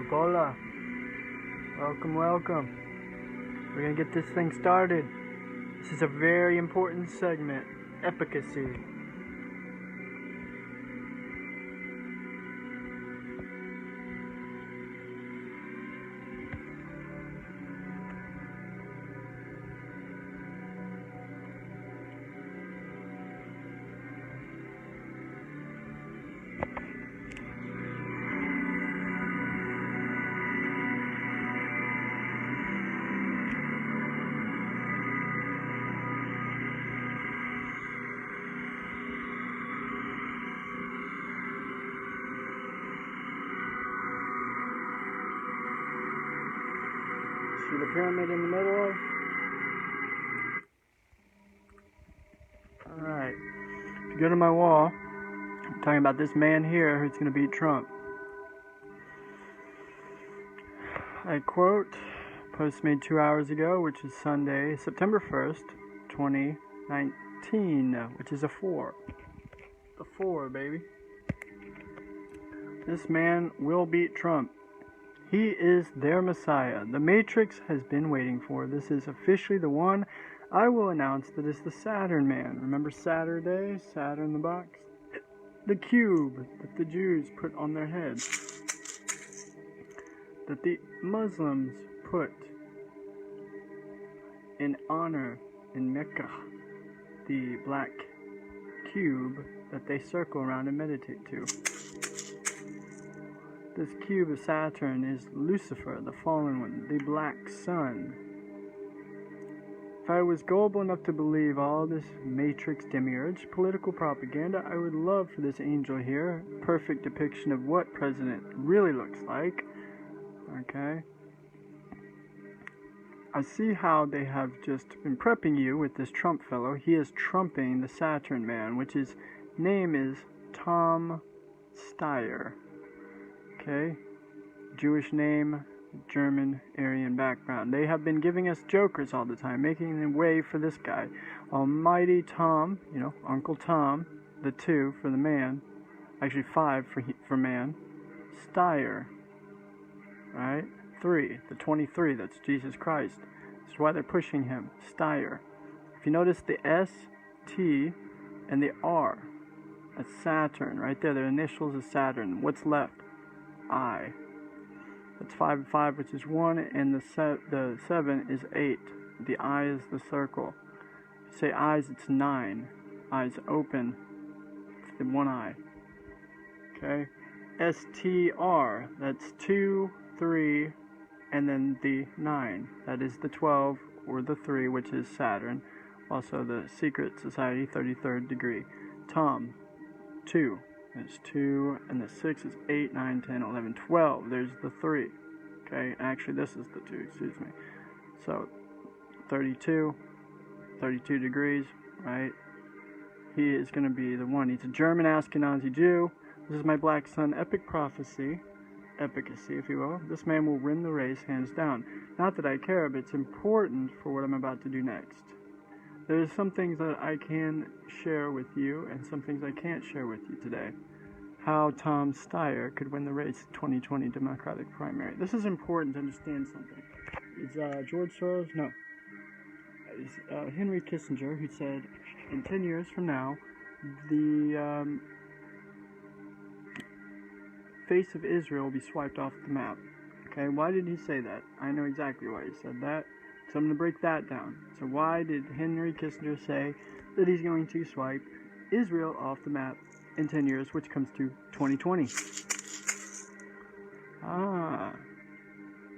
Abbabola. Welcome. We're gonna get this thing started. This is a very important segment, Epicesy. See the pyramid in the middle? Alright. If you go to my wall, I'm talking about this man here who's going to beat Trump. I quote, post made 2 hours ago, which is Sunday, September 1st, 2019, which is a 4. The 4, baby. This man will beat Trump. He is their Messiah. The Matrix has been waiting for. This is officially the one I will announce that is the SATURN man. Remember Saturday? Saturn the box? The cube that the Jews put on their heads. That the Muslims put in honor in Mecca. The black cube that they circle around and meditate to. This cube of Saturn is Lucifer, the fallen one, the black sun. If I was gullible enough to believe all this matrix demiurge political propaganda, I would love for this angel here, perfect depiction of what president really looks like. Okay. I see how they have just been prepping you with this Trump fellow. He is trumping the SATURN man, which his name is Tom Steyer. Okay, Jewish name, German, Aryan background. They have been giving us jokers all the time, making the way for this guy. Almighty Tom, Uncle Tom, the 2 for the man, actually 5 for man. Steyer, right? 3, the 23, that's Jesus Christ. That's why they're pushing him, Steyer. If you notice the S, T, and the R, that's Saturn, right there. Their initials is Saturn. What's left? I. That's 5 and 5, which is 1, and the 7 is 8. The I is the circle. If you say eyes, it's 9. Eyes open. It's the one eye. Okay. STR. That's 2, 3, and then the 9. That is the 12 or the 3, which is Saturn. Also the secret society, 33rd degree. Tom. 2. There's 2, and the 6 is 8, 9, 10, 11, 12. There's the 3. Okay, actually this is the 2, excuse me. So, 32 degrees, right? He is going to be the one. He's a German Ashkenazi Jew. This is my black sun epic prophecy, Epicesy, if you will. This man will win the race hands down. Not that I care, but it's important for what I'm about to do next. There's some things that I can share with you and some things I can't share with you today. How Tom Steyer could win the race 2020 Democratic primary. This is important to understand something. It's George Soros? No. It's Henry Kissinger who said in 10 years from now, the face of Israel will be swiped off the map. Okay, why did he say that? I know exactly why he said that. So I'm going to break that down. So why did Henry Kissinger say that he's going to swipe Israel off the map in 10 years, which comes to 2020?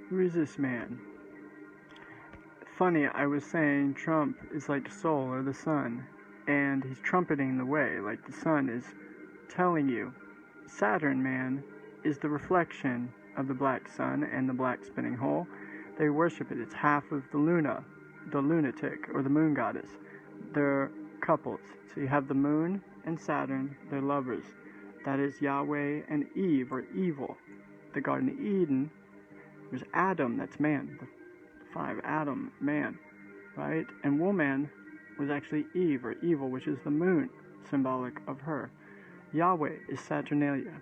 Who is this man? Funny, I was saying Trump is like the soul or the sun, and he's trumpeting the way, like the sun is telling you. Saturn man is the reflection of the black sun and the black spinning hole. They worship it. It's half of the Luna, the lunatic, or the moon goddess. They're couples. So you have the moon and Saturn, they're lovers. That is Yahweh and Eve, or evil. The Garden of Eden, there's Adam, that's man. The 5, Adam, man, right? And woman was actually Eve, or evil, which is the moon, symbolic of her. Yahweh is Saturnalia,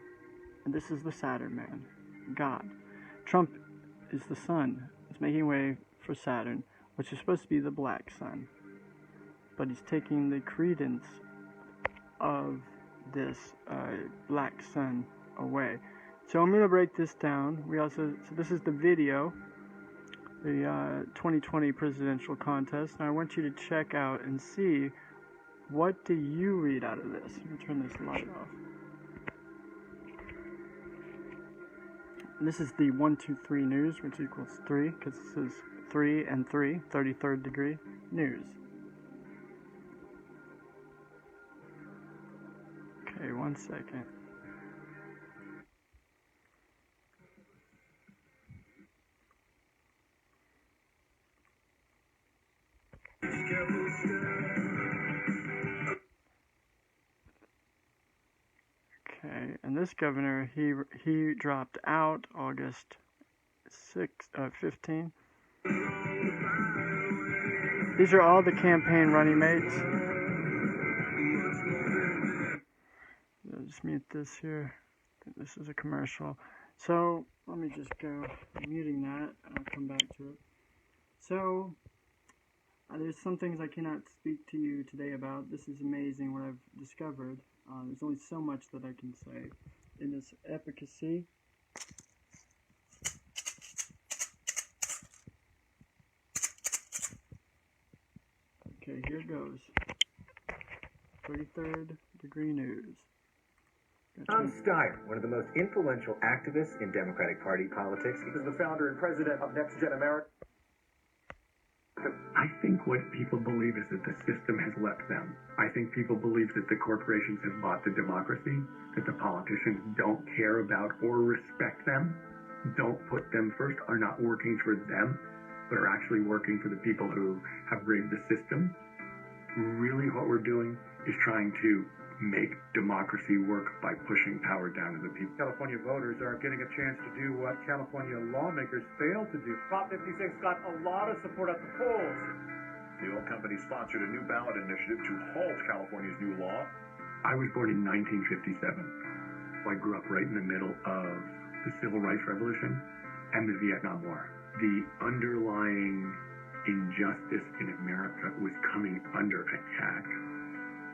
and this is the Saturn man, God. Trump is the sun. He's making way for Saturn, which is supposed to be the black sun. But he's taking the credence of this black sun away. So I'm going to break this down. So this is the video, the 2020 presidential contest, and I want you to check out and see, what do you read out of this? Let me turn this light off. And this is the 1, 2, 3 news, which equals 3, because this is 3 and 3, 33rd degree news. Okay, 1 second. Okay, and this governor, he dropped out August 15. These are all the campaign running mates. I'll just mute this here. This is a commercial. So let me just go muting that, and I'll come back to it. So there's some things I cannot speak to you today about. This is amazing what I've discovered. There's only so much that I can say in this Epicesy. Okay, here goes. 33rd degree news. Tom Steyer, one of the most influential activists in Democratic Party politics. He was the founder and president of Next Gen America. I think what people believe is that the system has left them. I think people believe that the corporations have bought the democracy, that the politicians don't care about or respect them, don't put them first, are not working for them, but are actually working for the people who have rigged the system. Really what we're doing is trying to make democracy work by pushing power down to the people. California voters aren't getting a chance to do what California lawmakers failed to do. Prop 56 got a lot of support at the polls. The oil company sponsored a new ballot initiative to halt California's new law. I was born in 1957. I grew up right in the middle of the Civil Rights Revolution and the Vietnam War. The underlying injustice in America was coming under attack.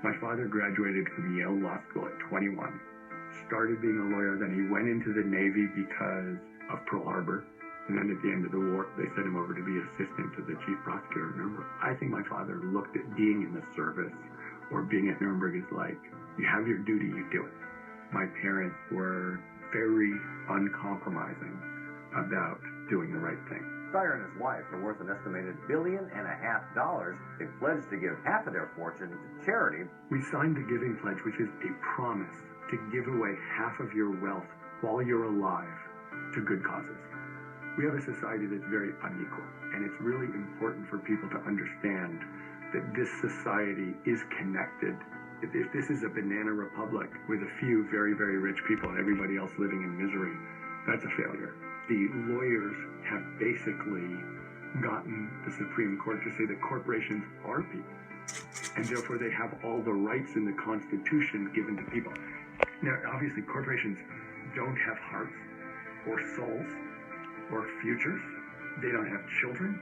My father graduated from Yale Law School at 21, started being a lawyer, then he went into the Navy because of Pearl Harbor, and then at the end of the war, they sent him over to be assistant to the chief prosecutor of Nuremberg. I think my father looked at being in the service or being at Nuremberg as like, you have your duty, you do it. My parents were very uncompromising about doing the right thing. Steyer and his wife are worth an estimated $1.5 billion. They pledged to give half of their fortune to charity. We signed the Giving Pledge, which is a promise to give away half of your wealth while you're alive to good causes. We have a society that's very unequal, and it's really important for people to understand that this society is connected. If this is a banana republic with a few very, very rich people and everybody else living in misery, that's a failure. The lawyers have basically gotten the Supreme Court to say that corporations are people, and therefore they have all the rights in the Constitution given to people. Now, obviously, corporations don't have hearts or souls or futures. They don't have children.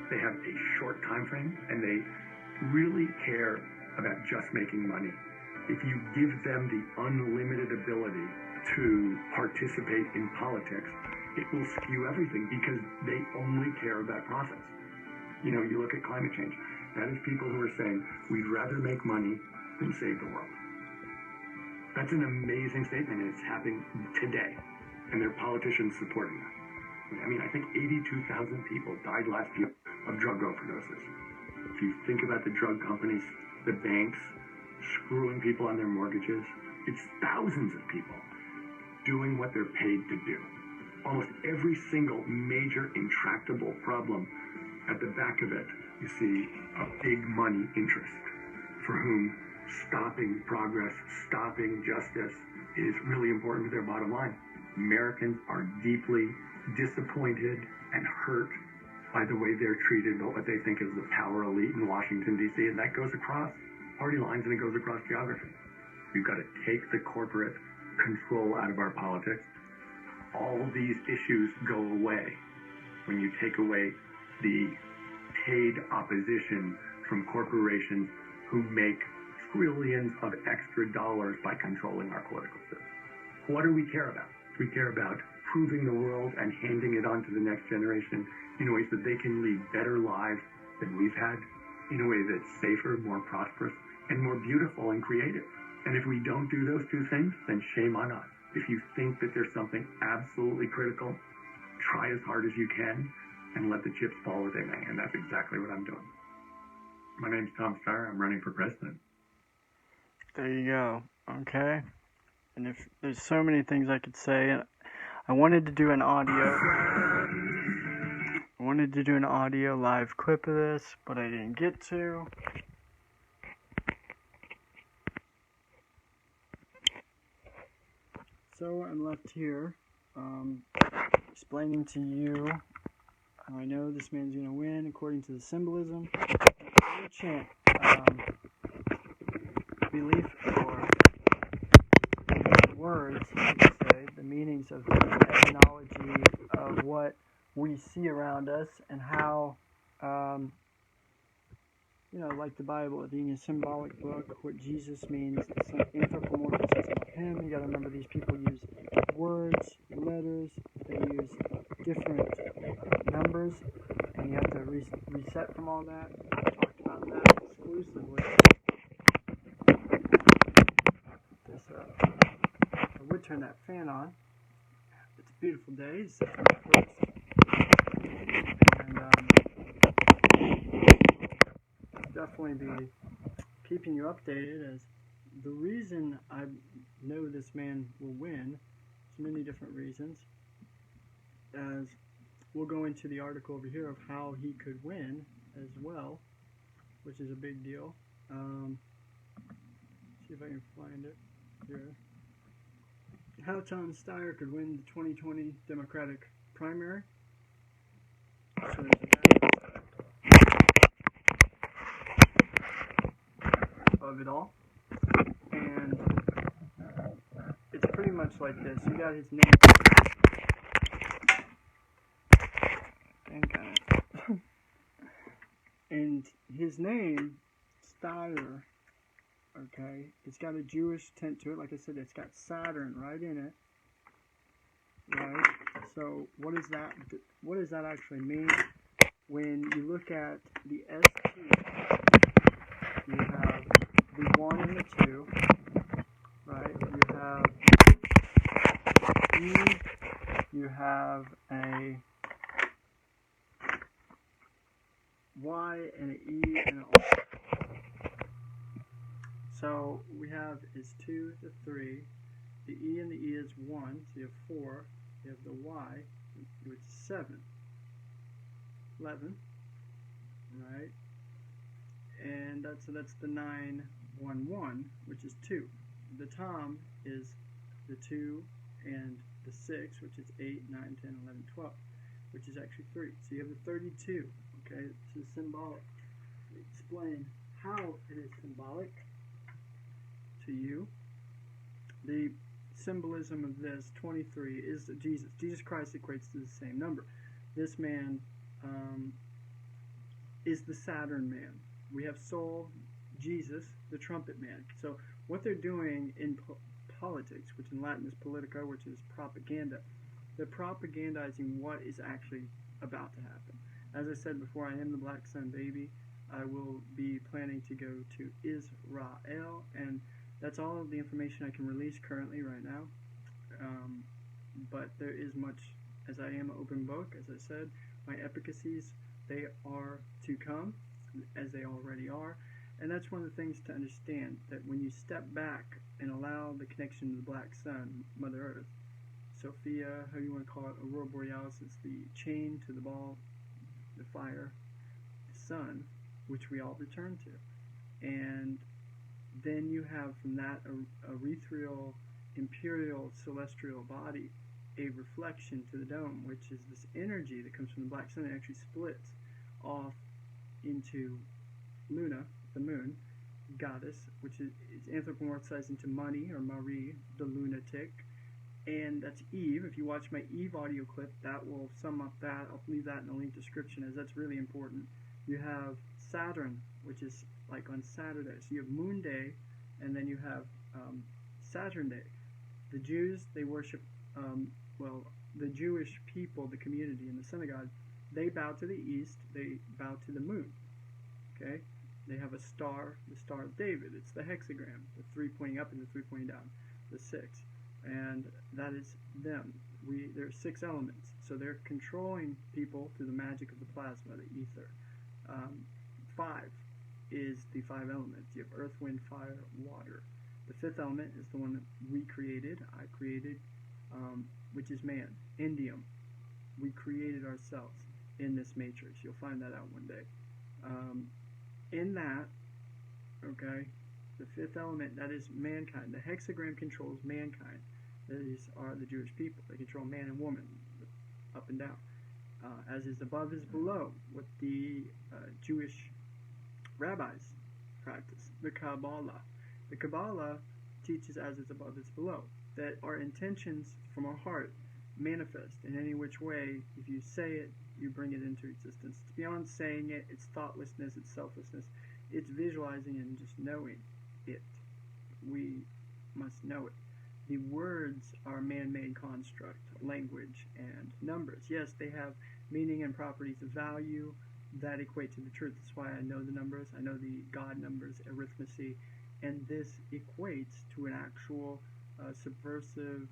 They have a short time frame, and they really care about just making money. If you give them the unlimited ability to participate in politics, it will skew everything because they only care about profits. You know, you look at climate change. That is people who are saying, we'd rather make money than save the world. That's an amazing statement, and it's happening today. And there are politicians supporting that. I mean, I think 82,000 people died last year of drug overdoses. If you think about the drug companies, the banks, screwing people on their mortgages, it's thousands of people doing what they're paid to do. Almost every single major intractable problem, at the back of it, you see a big money interest for whom stopping progress, stopping justice is really important to their bottom line. Americans are deeply disappointed and hurt by the way they're treated, by what they think is the power elite in Washington, D.C., and that goes across party lines and it goes across geography. We've got to take the corporate control out of our politics. all these issues go away when you take away the paid opposition from corporations who make trillions of extra dollars by controlling our political system. What do we care about? We care about improving the world and handing it on to the next generation in ways that they can lead better lives than we've had, in a way that's safer, more prosperous, and more beautiful and creative. And if we don't do those two things, then shame on us. If you think that there's something absolutely critical, try as hard as you can and let the chips fall where they may. And that's exactly what I'm doing. My name's Tom Steyer. I'm running for president. There you go. Okay. And if there's so many things I could say, and I wanted to do an audio live clip of this, but I didn't get to. So I'm left here, explaining to you how I know this man's going to win according to the symbolism. I chant belief or words, I would say, the meanings of the etymology of what we see around us and how, like the Bible, being a symbolic book, what Jesus means, the anthropomorphism of him. You got to remember these people use words, letters, they use different numbers, and you have to reset from all that. I talked about that exclusively. I would turn that fan on. It's a beautiful day, it's September 1st. And definitely be keeping you updated, as the reason I know this man will win, there's many different reasons, as we'll go into the article over here of how he could win as well, which is a big deal. See if I can find it here. How Tom Steyer could win the 2020 Democratic primary. So there's of it all, and it's pretty much like this. You got his name, and his name, Steyer. Okay, it's got a Jewish tint to it. Like I said, it's got Saturn right in it. Right. So what does that actually mean? When you look at the ST, you have the 1 and the 2, right? You have E, you have a Y and an E and an O. So we have is 2 to 3, the E and the E is 1, so you have 4, you have the Y, which is 7, 11, right? And that's the 911, which is 2. The Tom is the 2 and the 6, which is 8, 9, 10, 11, 12, which is actually 3. So you have the 32, okay? This is symbolic. Explain how it is symbolic to you. The symbolism of this 23 is Jesus. Jesus Christ equates to the same number. This man is the Saturn man. We have Sol, Jesus, the trumpet man. So what they're doing in politics, which in Latin is politica, which is propaganda, they're propagandizing what is actually about to happen. As I said before, I am the Black Sun baby. I will be planning to go to Israel, and that's all of the information I can release currently right now. But there is much, as I am an open book, as I said. My epicacies, they are to come, as they already are. And that's one of the things to understand, that when you step back and allow the connection to the Black Sun, Mother Earth, Sophia, how you want to call it, Aurora Borealis, it's the chain to the ball, the fire, the sun, which we all return to. And then you have from that a ethereal, imperial, celestial body, a reflection to the dome, which is this energy that comes from the Black Sun. It actually splits off into Luna, the moon, goddess, which is anthropomorphized into Mani, or Marie, the lunatic, and that's Eve. If you watch my Eve audio clip, that will sum up that. I'll leave that in the link description, as that's really important. You have Saturn, which is like on Saturday. So you have Moon Day, and then you have Saturn Day. The Jews, they worship, the Jewish people, the community in the synagogue, they bow to the east, they bow to the moon. Okay? They have a star, the Star of David. It's the hexagram, the 3 pointing up and the 3 pointing down, the 6. And that is them. There are 6 elements. So they're controlling people through the magic of the plasma, the ether. 5 is the 5 elements. You have earth, wind, fire, water. The 5th element is the one that we created, I created, which is man, indium. We created ourselves in this matrix. You'll find that out one day. In that, okay, the 5th element, that is mankind. The hexagram controls mankind. These are the Jewish people. They control man and woman, up and down. As is above is below, what the Jewish rabbis practice, the Kabbalah. The Kabbalah teaches as is above is below, that our intentions from our heart manifest in any which way. If you say it, you bring it into existence. It's beyond saying it, it's thoughtlessness, it's selflessness, it's visualizing and just knowing it. We must know it. The words are man-made construct, language and numbers. Yes, they have meaning and properties of value that equate to the truth. That's why I know the numbers, I know the God numbers, arithmetic, and this equates to an actual subversive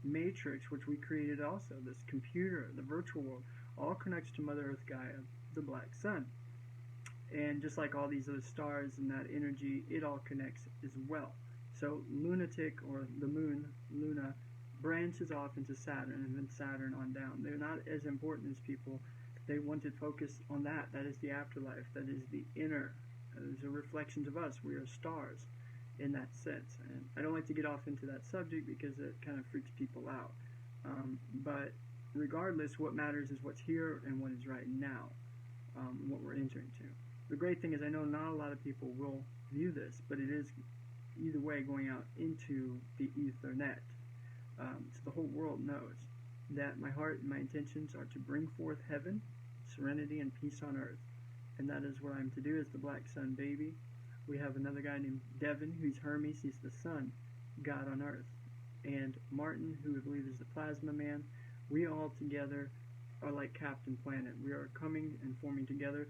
matrix, which we created also. This computer, the virtual world, all connects to Mother Earth Gaia, the black sun. And just like all these other stars and that energy, it all connects as well. So lunatic, or the moon, Luna, branches off into Saturn, and then Saturn on down. They're not as important as people. They want to focus on that. That is the afterlife. That is the inner. Those are reflections of us. We are stars in that sense. And I don't like to get off into that subject because it kind of freaks people out. But regardless, what matters is what's here and what is right now, what we're entering to. The great thing is I know not a lot of people will view this, but it is either way going out into the Ethernet. So the whole world knows that my heart and my intentions are to bring forth heaven, serenity, and peace on earth. And that is what I'm to do as the Black Sun baby. We have another guy named Devine, who's Hermes. He's the sun god on earth. And Martin, who I believe is the plasma man. We all together are like Captain Planet. We are coming and forming together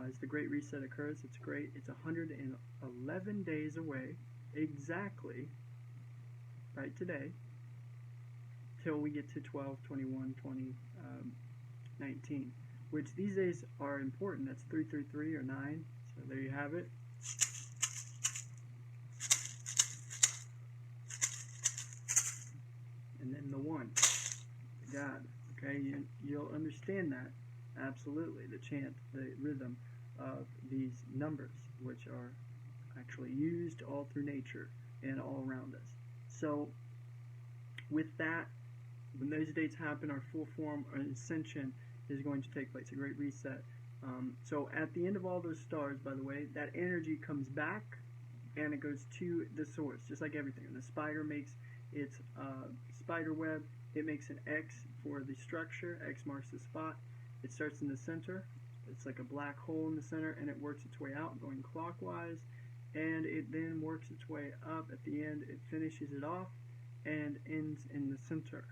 as the Great Reset occurs. It's great. It's 111 days away, exactly, right today, till we get to 12, 21, 20, 19. Which these days are important. That's 333 or 9. So there you have it. And then the 1, the God. Okay, you'll understand that. Absolutely. The chant, the rhythm of these numbers, which are actually used all through nature and all around us. So with that, when those dates happen, our full form or ascension is going to take place, a great reset. So at the end of all those stars, by the way, that energy comes back and it goes to the source, just like everything. When the spider makes its spider web, it makes an X for the structure. X marks the spot. It starts in the center. It's like a black hole in the center, and it works its way out going clockwise, and it then works its way up. At the end, it finishes it off and ends in the center.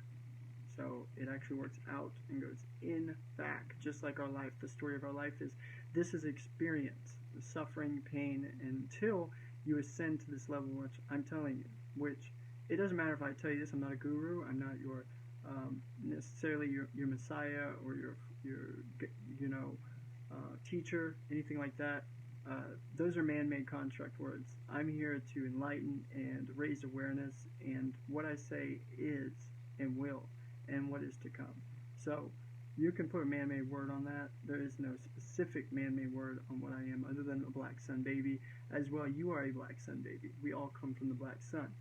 So it actually works out and goes in back, just like our life. The story of our life is, this is experience, the suffering, pain, until you ascend to this level, which I'm telling you, which it doesn't matter if I tell you this. I'm not a guru. I'm not your necessarily your messiah or your teacher, anything like that. Those are man-made construct words. I'm here to enlighten and raise awareness, and what I say is and will, and what is to come. So you can put a man-made word on that. There is no specific man-made word on what I am other than a black sun baby. As well, you are a black sun baby. We all come from the black sun.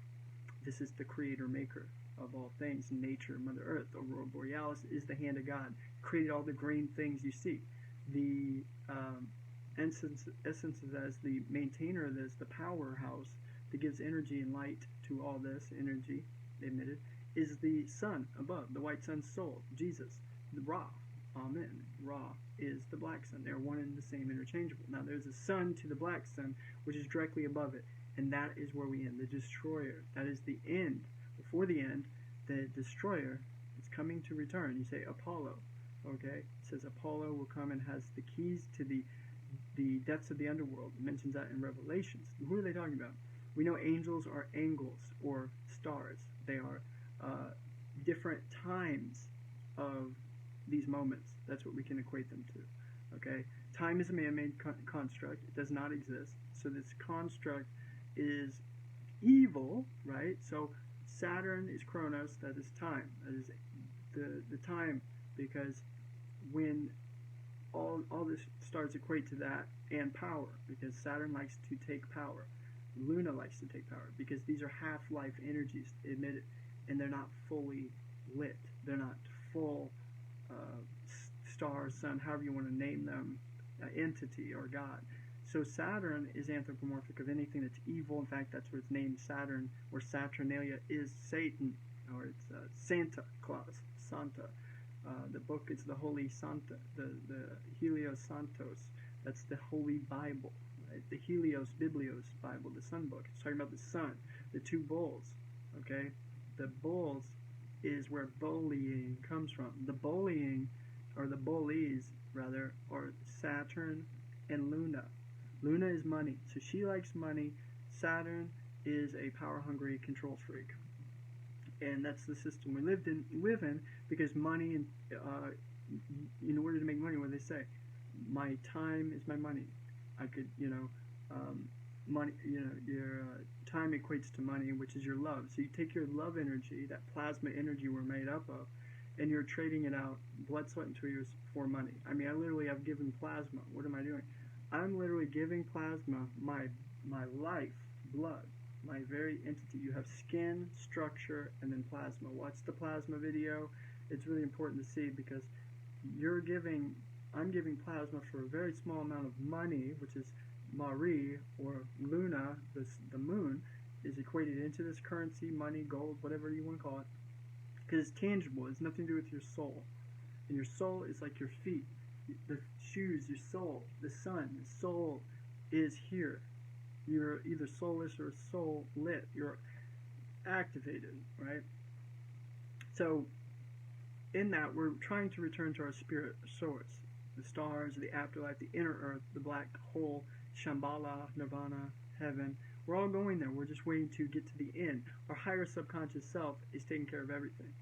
This is the creator maker of all things. Nature, Mother Earth, Aurora Borealis is the hand of God. Created all the green things you see. The essence is as the maintainer of this, the powerhouse that gives energy and light to all this energy, admitted, is the sun above, the white sun's soul, Jesus, the Ra, Amen. Ra is the black sun. They're one and the same, interchangeable. Now there's a sun to the black sun, which is directly above it, and that is where we end, the destroyer. That is the end. Before the end, the destroyer is coming to return. You say Apollo, okay? It says Apollo will come and has the keys to the depths of the underworld. It mentions that in Revelations. Who are they talking about? We know angels are angles or stars. They are different times of these moments. That's what we can equate them to. Okay? Time is a man-made construct. It does not exist. So this construct is evil, right? So Saturn is Chronos, that is time. That is the time, because when all the stars equate to that, and power, because Saturn likes to take power. Luna likes to take power, because these are half-life energies, admit it, and they're not fully lit. They're not full star, sun, however you want to name them, entity or God. So Saturn is anthropomorphic of anything that's evil. In fact, that's where it's named Saturn, or Saturnalia is Satan, or it's Santa Claus, Santa. The book is the Holy Santa, the Helios Santos. That's the Holy Bible, right? The Helios Biblios Bible, the Sun book. It's talking about the sun, the two bulls, okay? The bulls is where bullying comes from. The bullying, or the bullies, rather, are Saturn and Luna. Luna is money, so she likes money. Saturn is a power-hungry control freak. And that's the system we live in, because money, and in order to make money, what do they say? My time is my money. I could, money, your time equates to money, which is your love. So you take your love energy, that plasma energy we're made up of, and you're trading it out, blood, sweat, and tears for money. I mean, I literally have given plasma. What am I doing? I'm literally giving plasma my life, blood, my very entity. You have skin, structure, and then plasma. Watch the plasma video. It's really important to see, because I'm giving plasma for a very small amount of money, which is Marie, or Luna, the moon, is equated into this currency, money, gold, whatever you want to call it, because it's tangible. It has nothing to do with your soul. And your soul is like your feet, the shoes, your soul, the sun. The soul is here. You're either soulless or soul lit. You're activated, right? So in that, we're trying to return to our spirit source, the stars, the afterlife, the inner earth, the black hole, Shambhala, Nirvana, heaven. We're all going there. We're just waiting to get to the end. Our higher subconscious self is taking care of everything.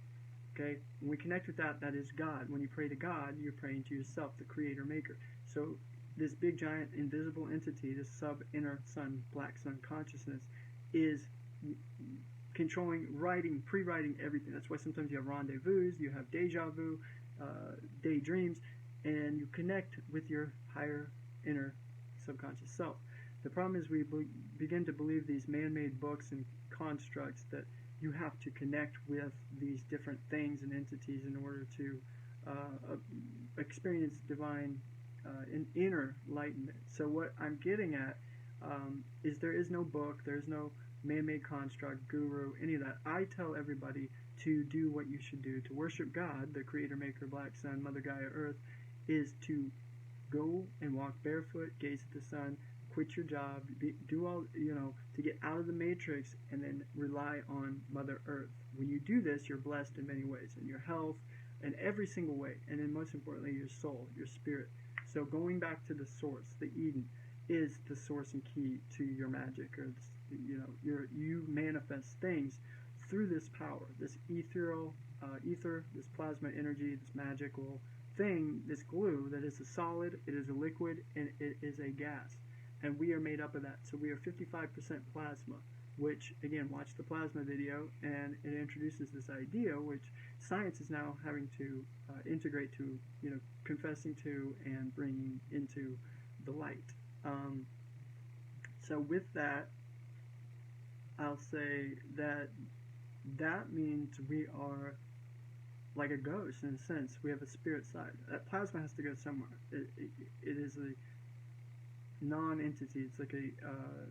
Okay? When we connect with that, that is God. When you pray to God, you're praying to yourself, the creator maker. So this big, giant, invisible entity, this sub-inner sun, black sun consciousness, is controlling, writing, pre-writing everything. That's why sometimes you have rendezvous, you have deja vu, daydreams, and you connect with your higher inner subconscious self. The problem is we begin to believe these man-made books and constructs that you have to connect with these different things and entities in order to experience divine inner enlightenment. So what I'm getting at is there is no book, there's no man-made construct, guru, any of that. I tell everybody to do what you should do. To worship God, the creator, maker, black sun, mother Gaia, earth, is to go and walk barefoot, gaze at the sun, quit your job, do all, to get out of the matrix, and then rely on Mother Earth. When you do this, you're blessed in many ways, in your health, in every single way, and then most importantly, your soul, your spirit. So going back to the source, the Eden, is the source and key to your magic, or you manifest things through this power, this ethereal ether, this plasma energy, this magical thing, this glue that is a solid, it is a liquid, and it is a gas. And we are made up of that. So we are 55% plasma, which, again, watch the plasma video, and it introduces this idea, which science is now having to integrate to, confessing to and bringing into the light. So with that, I'll say that means we are like a ghost, in a sense. We have a spirit side. That plasma has to go somewhere. It is a non-entity. It's like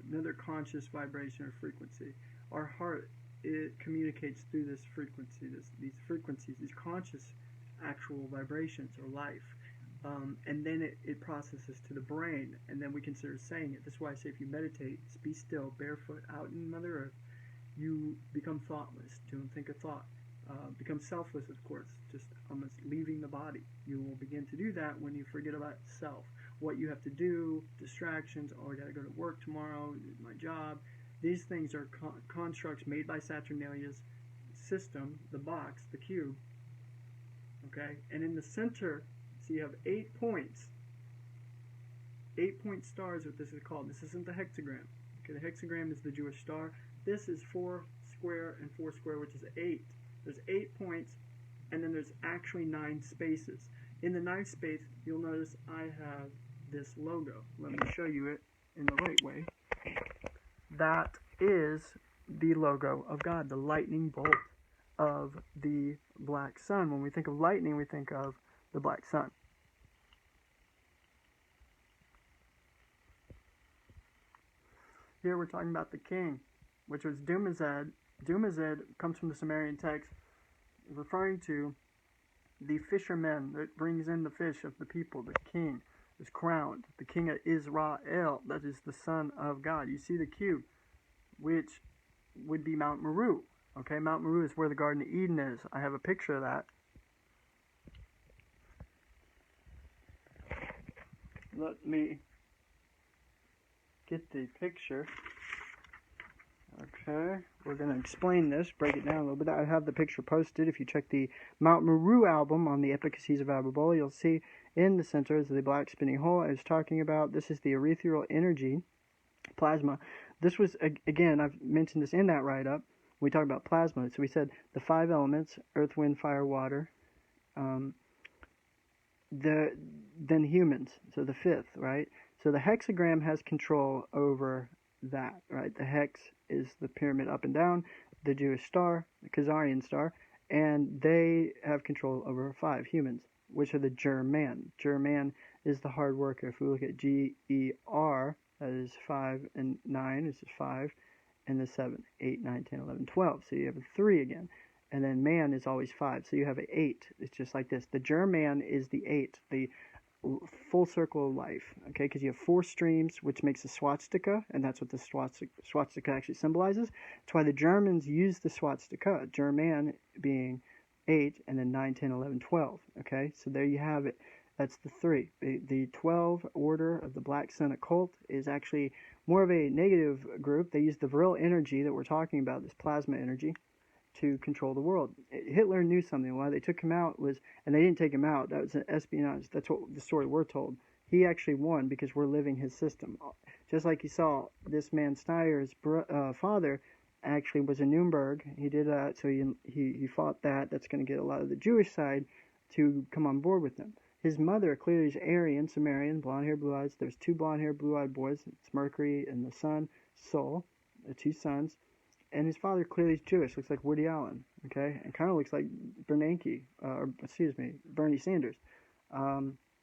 another conscious vibration or frequency. Our heart it communicates through this frequency, these frequencies, these conscious actual vibrations or life. And then it processes to the brain, and then we consider saying it. That's why I say if you meditate, be still, barefoot, out in Mother Earth, you become thoughtless, don't think a thought. Become selfless, of course, just almost leaving the body. You will begin to do that when you forget about self. What you have to do, distractions, oh, I got to go to work tomorrow, my job. These things are constructs made by Saturnalia's system, the box, the cube. Okay? And in the center, so you have 8 points. 8-point stars, what this is called. This isn't the hexagram. Okay, the hexagram is the Jewish star. This is 4 square and 4 square, which is 8. There's 8 points, and then there's actually 9 spaces. In the 9th space, you'll notice I have this logo. Let me show you it in the right way. That is the logo of God, the lightning bolt of the black sun. When we think of lightning, we think of the black sun. Here we're talking about the king, which was Dumazed. Dumazed comes from the Sumerian text, referring to the fisherman that brings in the fish of the people. The king is crowned, the king of Israel, that is the son of God. You see the cube, which would be Mount Meru. Okay, Mount Meru is where the Garden of Eden is. I have a picture of that. Let me get the picture. Okay, we're going to explain this, break it down a little bit. I have the picture posted. If you check the Mount Meru album on the Epicesy of Abbabola, you'll see in the center is the black spinning hole I was talking about. This is the ethereal energy, plasma. This was, again, I've mentioned this in that write-up. We talked about plasma. So we said the 5 elements, earth, wind, fire, water. Then humans, so the 5th, right? So the hexagram has control over that, right? The hex is the pyramid up and down, the Jewish star, the Khazarian star, and they have control over 5 humans, which are the German. German is the hard worker. If we look at G-E-R, that is 5 and 9, this is 5, and the 7, 8, 9, 10, 11, 12. So you have a 3 again. And then man is always 5, so you have an 8. It's just like this. The German is the 8, the full circle of life, okay, because you have 4 streams, which makes a swastika, and that's what the swastika actually symbolizes. That's why the Germans use the swastika, German being 8, and then 9, 10, 11, 12, okay, so there you have it. That's the 3. The 12 order of the Black Sun occult is actually more of a negative group. They use the virile energy that we're talking about, this plasma energy, to control the world. Hitler knew something. Why they took him out was, and they didn't take him out, that was an espionage. That's what the story we're told. He actually won because we're living his system. Just like you saw, this man Steyer's father actually was in Nuremberg. He did that, so he fought that. That's going to get a lot of the Jewish side to come on board with him. His mother clearly is Aryan, Sumerian, blonde hair, blue eyes. There's 2 blonde hair, blue eyed boys. It's Mercury and the sun, Sol, the 2 sons. And his father clearly is Jewish, looks like Woody Allen, okay? And kind of looks like Bernie Sanders.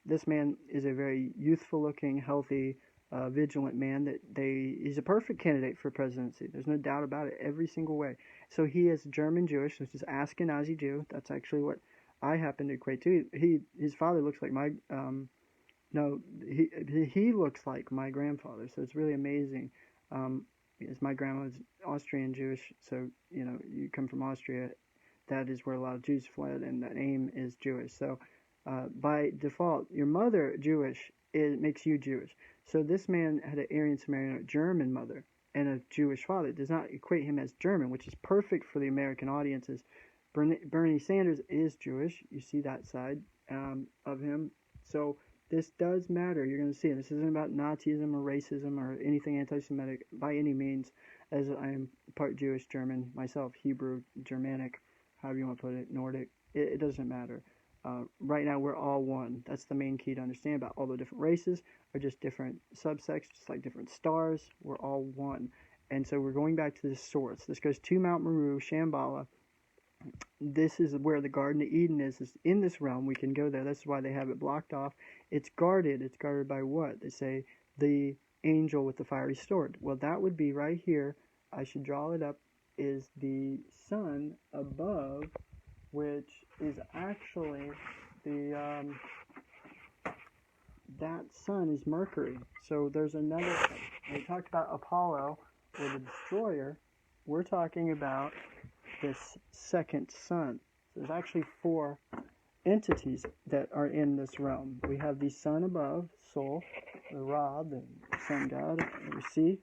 This man is a very youthful-looking, healthy, vigilant man. He's a perfect candidate for presidency. There's no doubt about it, every single way. So he is German-Jewish, which is Ashkenazi Jew. That's actually what I happen to equate to. His father looks like he looks like my grandfather, so it's really amazing. Because my grandma was Austrian Jewish, so, you know, you come from Austria, that is where a lot of Jews fled, and that name is Jewish. So, by default, your mother, Jewish, it makes you Jewish. So this man had an Aryan, Sumerian, German mother, and a Jewish father. It does not equate him as German, which is perfect for the American audiences. Bernie Sanders is Jewish. You see that side of him. So this does matter. You're going to see it. This isn't about Nazism or racism or anything anti-Semitic by any means, as I am part Jewish, German, myself, Hebrew, Germanic, however you want to put it, Nordic. It doesn't matter. Right now, we're all one. That's the main key to understand about all the different races are just different subsects, just like different stars. We're all one. And so we're going back to this source. This goes to Mount Meru, Shambhala. This is where the Garden of Eden is in this realm. We can go there. That's why they have it blocked off. It's guarded. It's guarded by what? They say the angel with the fiery sword. Well, that would be right here. I should draw it up is the sun above, which is actually the that sun is Mercury. So there's another. When we talked about Apollo or the destroyer, we're talking about this second sun. So there's actually 4 entities that are in this realm. We have the sun above, Sol, the Ra, the sun god. You see,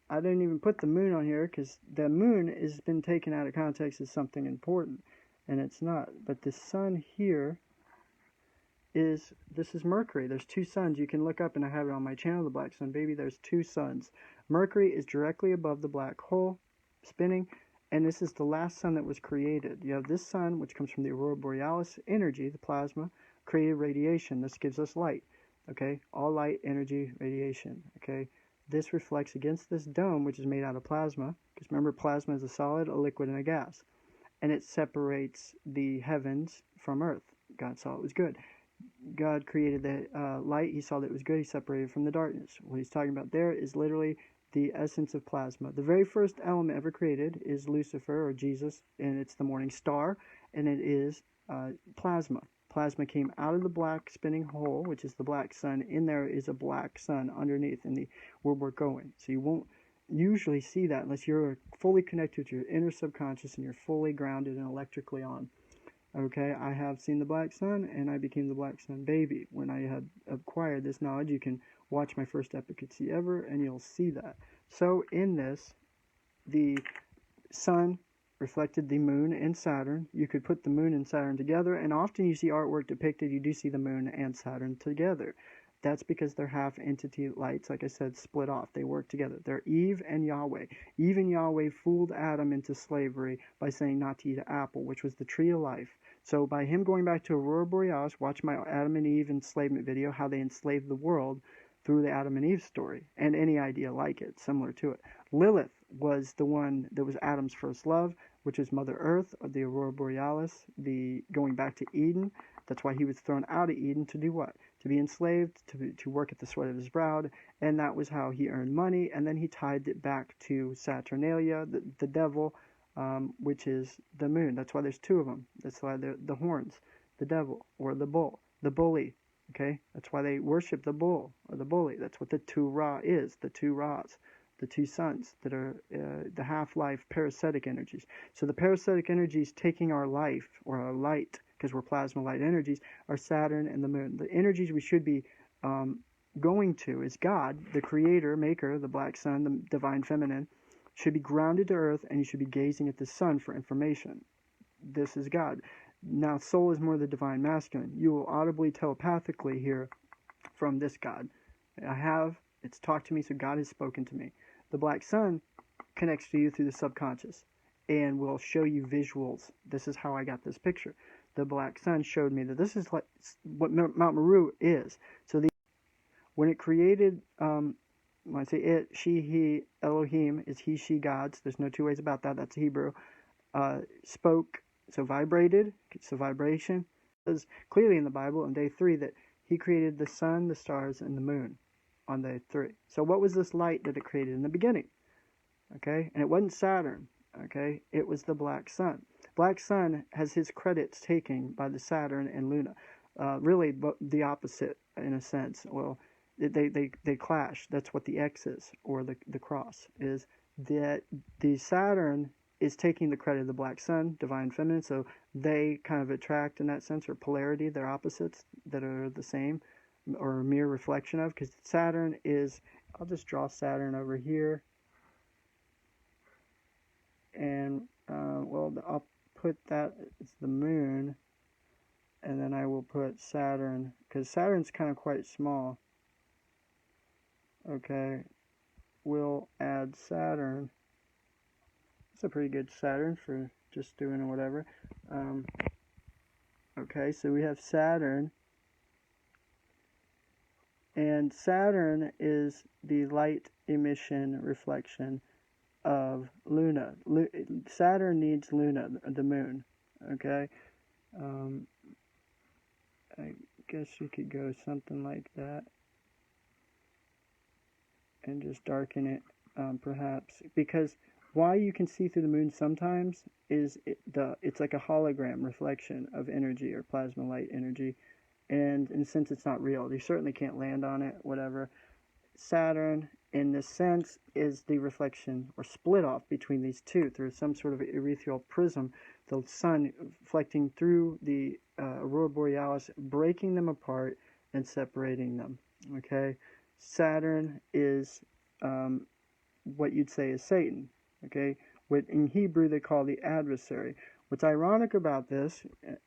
I didn't even put the moon on here because the moon has been taken out of context as something important, and it's not. But the sun here this is Mercury. There's 2 suns. You can look up, and I have it on my channel, the Black Sun Baby. There's 2 suns. Mercury is directly above the black hole, spinning, and this is the last sun that was created. You have this sun, which comes from the aurora borealis energy, the plasma, created radiation. This gives us light. Okay, all light, energy, radiation. Okay, this reflects against this dome, which is made out of plasma. Because remember, plasma is a solid, a liquid, and a gas, and it separates the heavens from Earth. God saw it was good. God created the light. He saw that it was good. He separated from the darkness. What he's talking about there is literally the essence of plasma. The very first element ever created is Lucifer, or Jesus, and it's the morning star, and it is plasma. Plasma came out of the black spinning hole, which is the black sun. In there is a black sun underneath in the where we're going. So you won't usually see that unless you're fully connected to your inner subconscious and you're fully grounded and electrically on. Okay, I have seen the black sun, and I became the Black Sun Baby. When I had acquired this knowledge, you can watch my first Epicesy ever, and you'll see that. So in this, the sun reflected the moon and Saturn. You could put the moon and Saturn together, and often you see artwork depicted, you do see the moon and Saturn together. That's because they're half entity lights, like I said, split off. They work together. They're Eve and Yahweh. Eve and Yahweh fooled Adam into slavery by saying not to eat an apple, which was the tree of life. So by him going back to Aurora Borealis, watch my Adam and Eve enslavement video, how they enslaved the world through the Adam and Eve story, and any idea like it, similar to it. Lilith was the one that was Adam's first love, which is Mother Earth, or the Aurora Borealis, the going back to Eden. That's why he was thrown out of Eden to do what? To be enslaved, to work at the sweat of his brow, and that was how he earned money, and then he tied it back to Saturnalia, the devil, which is the moon. That's why there's 2 of them. That's why the horns, the devil, or the bull, the bully. Okay, that's why they worship the bull or the bully. That's what the 2 Ra is, the 2 Ra's, the 2 suns that are the half-life parasitic energies. So the parasitic energies taking our life or our light, because we're plasma light energies, are Saturn and the moon. The energies we should be going to is God, the creator, maker, the black sun, the divine feminine, should be grounded to earth, and you should be gazing at the sun for information. This is God. Now, soul is more the divine masculine. You will audibly, telepathically hear from this God. It's talked to me, so God has spoken to me. The black sun connects to you through the subconscious and will show you visuals. This is how I got this picture. The black sun showed me that this is like what Mount Meru is. So when it created, when I say it, she, he, Elohim is he, she, gods. There's no 2 ways about that. That's Hebrew. Spoke, so vibrated. It's a vibration. It says clearly in the Bible on day 3 that he created the sun, the stars, and the moon on day 3. So what was this light that it created in the beginning? Okay, and it wasn't Saturn. Okay, it was the black sun. Black sun has his credits taken by the Saturn and Luna. Really, the opposite in a sense. Well, they clash. That's what the X is, or the cross is. That the Saturn is taking the credit of the black sun, divine feminine. So they kind of attract in that sense, or polarity. They're opposites that are the same, or a mere reflection of. Because Saturn is. I'll just draw Saturn over here. And well, I'll put that, it's the moon, and then I will put Saturn, because Saturn's kind of quite small. Okay, we'll add Saturn. It's a pretty good Saturn for just doing whatever. Okay, so we have Saturn, and Saturn is the light emission reflection of Luna. Saturn needs Luna, the moon. Okay, I guess you could go something like that and just darken it, perhaps, because why you can see through the moon sometimes is it's like a hologram reflection of energy or plasma light energy, and in a sense it's not real. You certainly can't land on it, whatever. Saturn, in this sense, is the reflection or split off between these two through some sort of ethereal prism, the sun reflecting through the aurora borealis, breaking them apart and separating them. Okay, Saturn is what you'd say is Satan. Okay, what in Hebrew they call the adversary. What's ironic about this,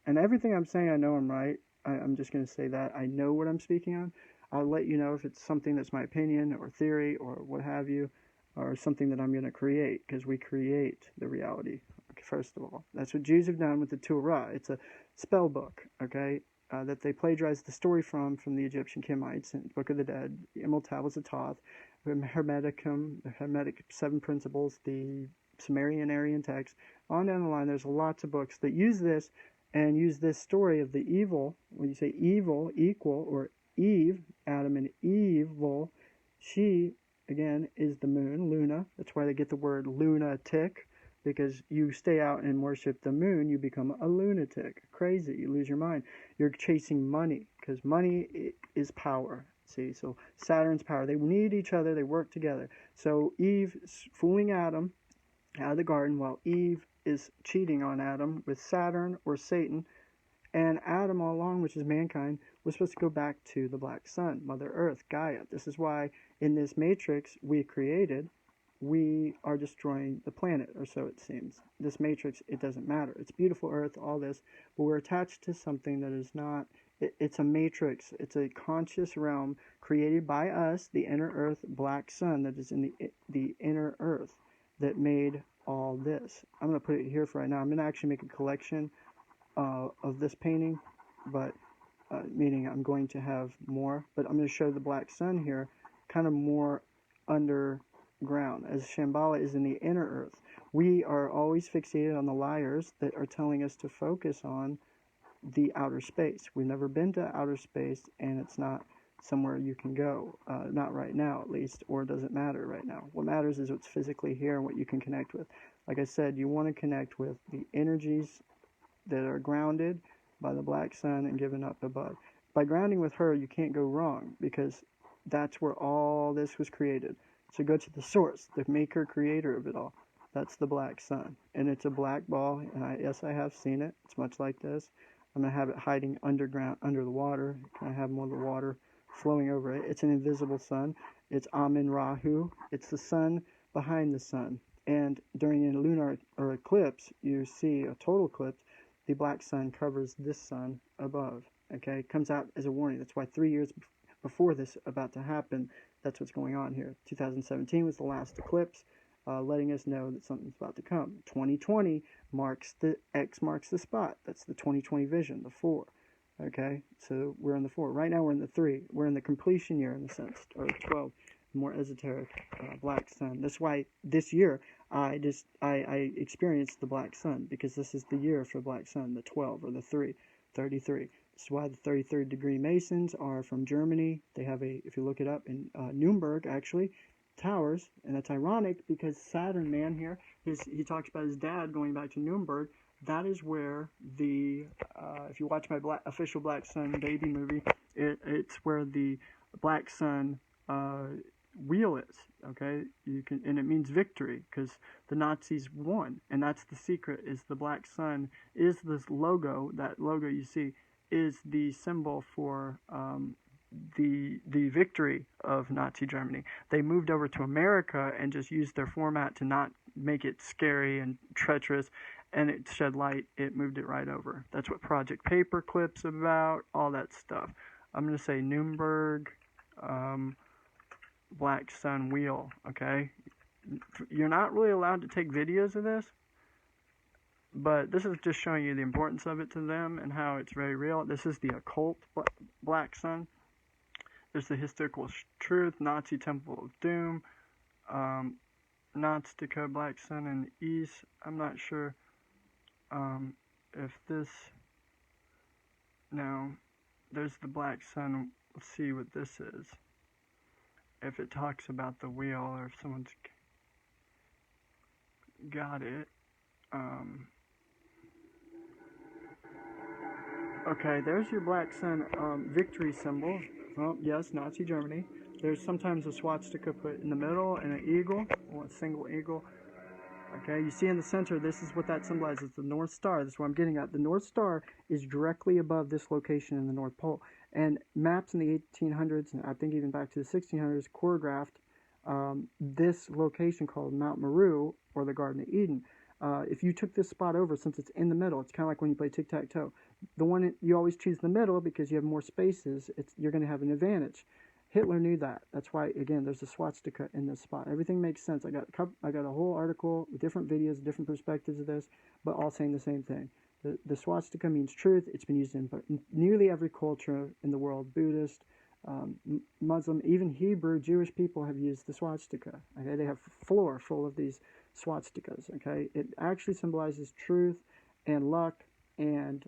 and everything I'm saying I know I'm right, I'm just going to say that I know what I'm speaking on. I'll let you know if it's something that's my opinion or theory or what have you, or something that I'm going to create, because we create the reality. Okay, first of all, that's what Jews have done with the Torah. It's a spell book, okay, that they plagiarized the story from the Egyptian Kemites in Book of the Dead, the Emerald Tablets of Thoth, Hermeticum, the Hermetic Seven Principles, the Sumerian Aryan text. On down the line, there's lots of books that use this and use this story of the evil. When you say evil, equal, or Eve, Adam and Evil, she, again, is the moon, Luna. That's why they get the word lunatic, because you stay out and worship the moon, you become a lunatic, crazy, you lose your mind. You're chasing money, because money is power. See, so Saturn's power. They need each other, they work together. So Eve is fooling Adam out of the garden, while Eve is cheating on Adam with Saturn or Satan, and Adam all along, which is mankind, was supposed to go back to the black sun, Mother Earth, Gaia. This is why in this matrix we created, we are destroying the planet, or so it seems. This matrix, it doesn't matter. It's beautiful Earth, all this, but we're attached to something that is not, it's a matrix. It's a conscious realm created by us, the inner Earth, black sun that is in the inner Earth that made all this. I'm going to put it here for right now. I'm going to actually make a collection of this painting, but meaning I'm going to have more, but I'm going to show the black sun here kind of more underground, as Shambhala is in the inner Earth. We are always fixated on the liars that are telling us to focus on the outer space. We've never been to outer space, and it's not somewhere you can go, not right now at least, or it doesn't matter right now. What matters is what's physically here and what you can connect with. Like I said, you want to connect with the energies that are grounded by the black sun and given up above. By grounding with her, you can't go wrong, because that's where all this was created. So go to the source, the maker, creator of it all. That's the black sun, and it's a black ball, and yes, I have seen it. It's much like this. I'm going to have it hiding underground, under the water. I have more of the water flowing over it. It's an invisible sun. It's Amun Rahu. It's the sun behind the sun. And during a lunar or eclipse, you see a total eclipse, the black sun covers this sun above. Okay, it comes out as a warning. That's why 3 years before this about to happen, that's what's going on here. 2017 was the last eclipse, letting us know that something's about to come. 2020 marks the X marks the spot. That's the 2020 vision, the 4. Okay, so we're in the 4. Right now we're in the 3. We're in the completion year in a sense, or 12, more esoteric, black sun. That's why this year I experienced the black sun, because this is the year for black sun, the 12 or the 3, 33. This is why the 33rd degree Masons are from Germany. They have if you look it up, in Nuremberg actually, towers, and that's ironic because Saturn, man, here, he talks about his dad going back to Nuremberg. That is where the, if you watch my official Black Sun baby movie, it's where the Black Sun wheel is, okay? And it means victory, because the Nazis won, and that's the secret, is the Black Sun is this logo. That logo you see is the symbol for the victory of Nazi Germany. They moved over to America and just used their format to not make it scary and treacherous, and it shed light. It moved it right over. That's what Project Paperclip's about, all that stuff. I'm going to say Nuremberg, Black Sun wheel, okay? You're not really allowed to take videos of this, but this is just showing you the importance of it to them and how it's very real. This is the occult Black Sun. There's the historical truth, Nazi Temple of Doom, Naztica Black Sun in the East. I'm not sure if this... Now, there's the Black Sun. Let's see what this is. If it talks about the wheel, or if someone's... got it. Okay, there's your black sun victory symbol. Oh, yes, Nazi Germany. There's sometimes a swastika put in the middle and an eagle, or a single eagle. Okay, you see in the center, this is what that symbolizes, the North Star. This is what I'm getting at. The North Star is directly above this location in the North Pole. And maps in the 1800s, and I think even back to the 1600s, choreographed this location called Mount Meru, or the Garden of Eden. If you took this spot over, since it's in the middle, it's kind of like when you play tic-tac-toe. The one you always choose the middle because you have more spaces, you're going to have an advantage. Hitler knew that. That's why, again, there's a swastika in this spot. Everything makes sense. I got a whole article with different videos, different perspectives of this, but all saying the same thing. The swastika means truth. It's been used in nearly every culture in the world. Buddhist, Muslim, even Hebrew, Jewish people have used the swastika. Okay, they have a floor full of these swastikas. Okay, it actually symbolizes truth and luck, and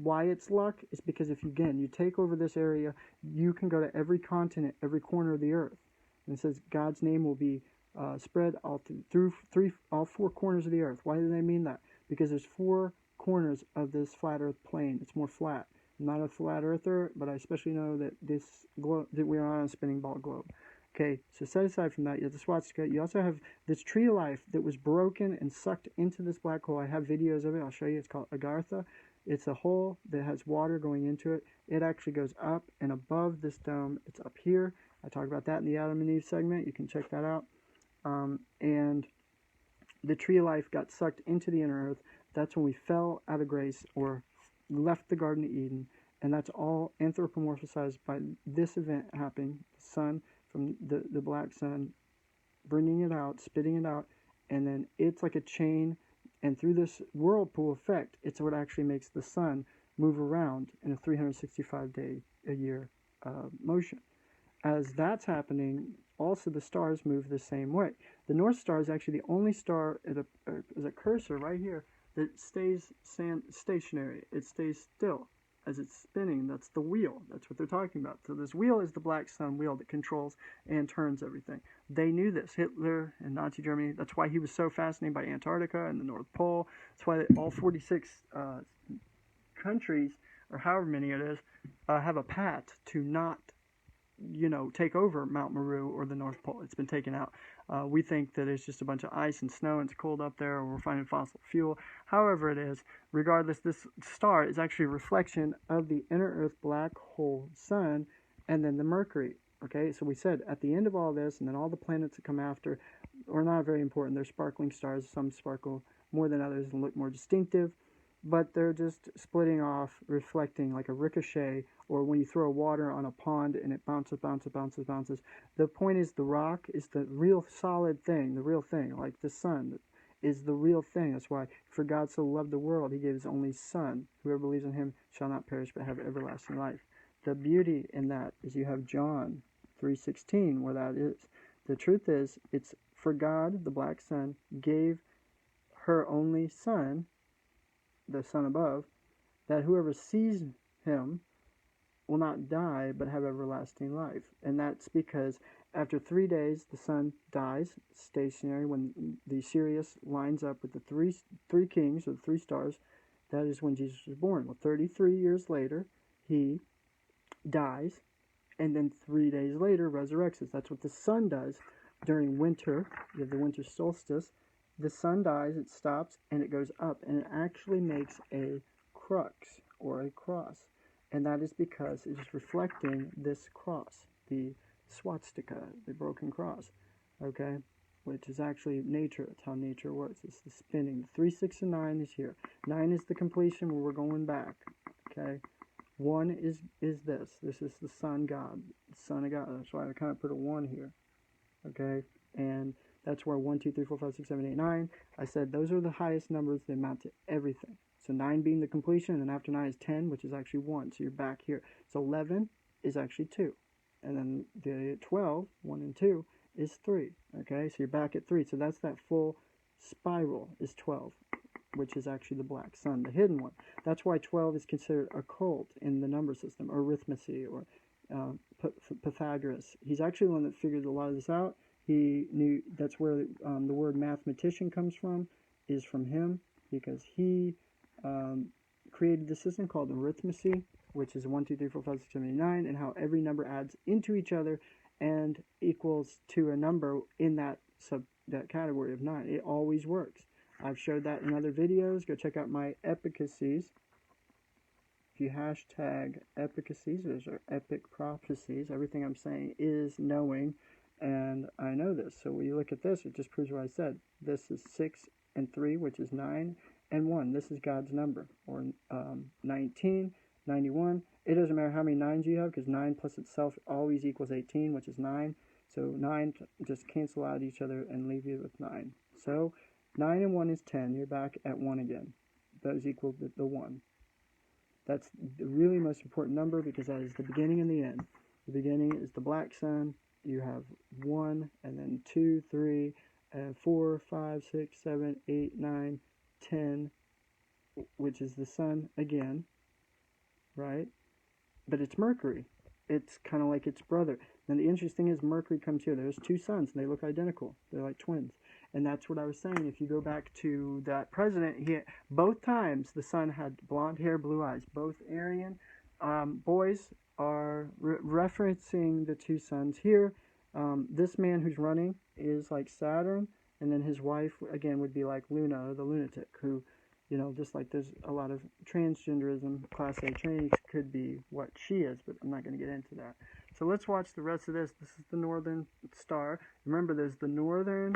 why it's luck is because if you take over this area, you can go to every continent, every corner of the earth. And it says God's name will be spread through all four corners of the earth. Why do they mean that? Because there's four corners of this flat earth plane. It's more flat. I'm not a flat earther, but I especially know that that we are on a spinning ball globe. Okay, so set aside from that, you have the swastika. You also have this tree of life that was broken and sucked into this black hole. I have videos of it. I'll show you. It's called Agartha. It's a hole that has water going into it. It actually goes up and above this dome. It's up here. I talk about that in the Adam and Eve segment. You can check that out. And the tree of life got sucked into the inner earth. That's when we fell out of grace or left the Garden of Eden. And that's all anthropomorphized by this event happening. The sun, from the black sun, bringing it out, spitting it out. And then it's like a chain. And through this whirlpool effect, it's what actually makes the sun move around in a 365-day-a-year motion. As that's happening, also the stars move the same way. The North Star is actually the only star as a cursor right here that stays stationary. It stays still as it's spinning. That's the wheel. That's what they're talking about. So this wheel is the black sun wheel that controls and turns everything. They knew this. Hitler and Nazi Germany. That's why he was so fascinated by Antarctica and the North Pole. That's why all 46 countries, or however many it is, have a pact to not, take over Mount Meru or the North Pole. It's been taken out. We think that it's just a bunch of ice and snow and it's cold up there, or we're finding fossil fuel. However it is, regardless, this star is actually a reflection of the inner Earth black hole sun and then the Mercury. Okay, so we said at the end of all this, and then all the planets that come after are not very important. They're sparkling stars. Some sparkle more than others and look more distinctive, but they're just splitting off, reflecting like a ricochet, or when you throw water on a pond and it bounces. The point is the rock is the real solid thing, the real thing, like the sun is the real thing. That's why, for God so loved the world, he gave his only son. Whoever believes in him shall not perish but have everlasting life. The beauty in that is you have John 3:16, where that is. The truth is, it's for God, the black sun, gave her only son, the son above, that whoever sees him will not die but have everlasting life. And that's because after 3 days the sun dies stationary. When the Sirius lines up with the three kings, or the three stars, that is when Jesus was born. Well, 33 years later he dies, and then 3 days later resurrects us. That's what the sun does during winter. You have the winter solstice. The sun dies, it stops, and it goes up, and it actually makes a crux, or a cross. And that is because it is reflecting this cross, the swastika, the broken cross, okay, which is actually nature. That's how nature works. It's the spinning. The 3, 6, and 9 is here. 9 is the completion where we're going back, okay. 1 is this. This is the sun god, the son of God. That's why I kind of put a 1 here, okay, and that's where 1, 2, 3, 4, 5, 6, 7, 8, 9. I said those are the highest numbers. They amount to everything. So 9 being the completion, and then after 9 is 10, which is actually 1. So you're back here. So 11 is actually 2. And then the 12, 1 and 2, is 3. Okay, so you're back at 3. So that's that full spiral is 12, which is actually the black sun, the hidden one. That's why 12 is considered occult in the number system, or arithmetic, or Pythagoras. He's actually the one that figured a lot of this out. He knew, that's where the word mathematician comes from, is from him, because he created the system called arithmecy, which is 1, 2, 3, 4, 5, 6, 7, 8, 9, and how every number adds into each other and equals to a number in that category of 9. It always works. I've showed that in other videos. Go check out my Epicesys. If you hashtag Epicesys, those are epic prophecies. Everything I'm saying is knowing, and I know this. So when you look at this, it just proves what I said. This is 6 and 3, which is 9, and 1. This is God's number, or 19, 91. It doesn't matter how many 9s you have, because 9 plus itself always equals 18, which is 9. So 9 just cancel out each other and leave you with 9. So 9 and 1 is 10. You're back at 1 again. Those equal the 1. That's the really most important number, because that is the beginning and the end. The beginning is the black sun. You have 1, and then 2, 3, 4, 5, 6, 7, 8, 9, 10, which is the sun again, right? But it's Mercury. It's kind of like its brother. And the interesting is Mercury comes here. There's 2 suns, and they look identical. They're like twins. And that's what I was saying. If you go back to that president, both times the sun had blonde hair, blue eyes. Both Aryan boys are referencing the 2 suns here. This man who's running is like Saturn, and then his wife, again, would be like Luna, the lunatic, who, you know, just like there's a lot of transgenderism, Class A trainees could be what she is, but I'm not going to get into that. So let's watch the rest of this. This is the northern star. Remember, there's the northern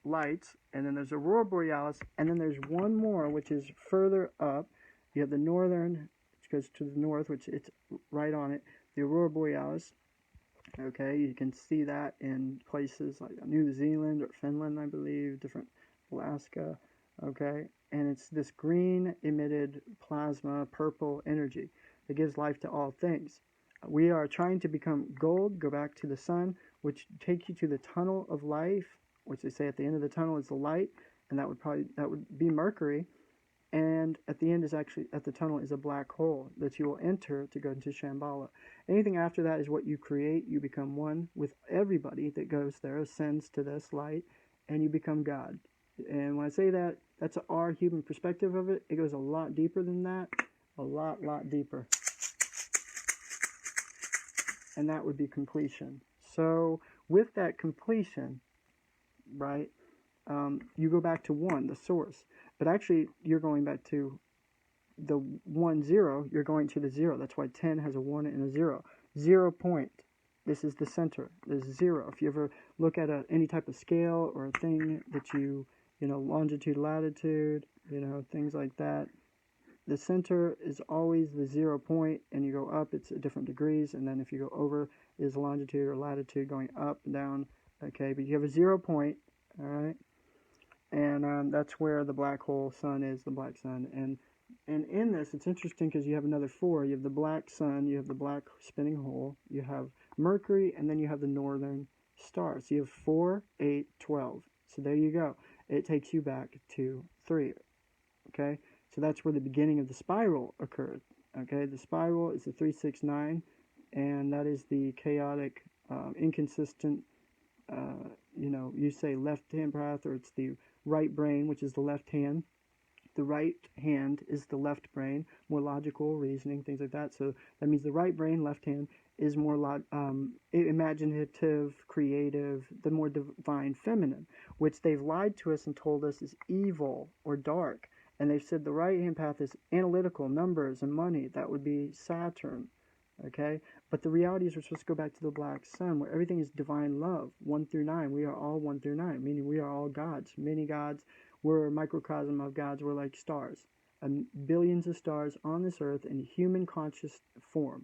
lights, and then there's Aurora Borealis, and then there's one more, which is further up. You have the northern, which goes to the north, which it's right on it, the Aurora Borealis. Okay, you can see that in places like New Zealand or Finland, I believe, different Alaska. Okay, and it's this green emitted plasma, purple energy that gives life to all things. We are trying to become gold, go back to the sun, which takes you to the tunnel of life, which they say at the end of the tunnel is the light, and that would be Mercury. And at the end is actually, at the tunnel is a black hole that you will enter to go into Shambhala. Anything after that is what you create. You become one with everybody that goes there, ascends to this light, and you become God. And when I say that, that's our human perspective of it. It goes a lot deeper than that, a lot deeper. And that would be completion. So with that completion, right, you go back to 1, the source. But actually, you're going back to the 1, 0. You're going to the 0. That's why 10 has a 1 and a 0. 0 point. This is the center. There's 0. If you ever look at any type of scale or a thing that you know, longitude, latitude, you know, things like that, the center is always the 0 point, and you go up, it's at different degrees, and then if you go over is longitude or latitude going up and down. Okay, but you have a 0 point, all right? And that's where the black hole sun is, the black sun. And in this, it's interesting because you have another 4. You have the black sun, you have the black spinning hole, you have Mercury, and then you have the northern star. So you have 4, 8, 12. So there you go. It takes you back to 3. Okay? So that's where the beginning of the spiral occurred. Okay? The spiral is the 3, 6, 9, and that is the chaotic, inconsistent, you know, you say left-hand path, or it's the right brain, which is the left hand. The right hand is the left brain, more logical, reasoning, things like that. So that means the right brain, left hand, is more imaginative, creative, the more divine feminine, which they've lied to us and told us is evil or dark. And they've said the right-hand path is analytical, numbers, and money. That would be Saturn. Okay? But the reality is we're supposed to go back to the black sun, where everything is divine love, 1 through 9. We are all 1 through 9, meaning we are all gods. Many gods. We're a microcosm of gods. We're like stars. Billions of stars on this earth in human conscious form.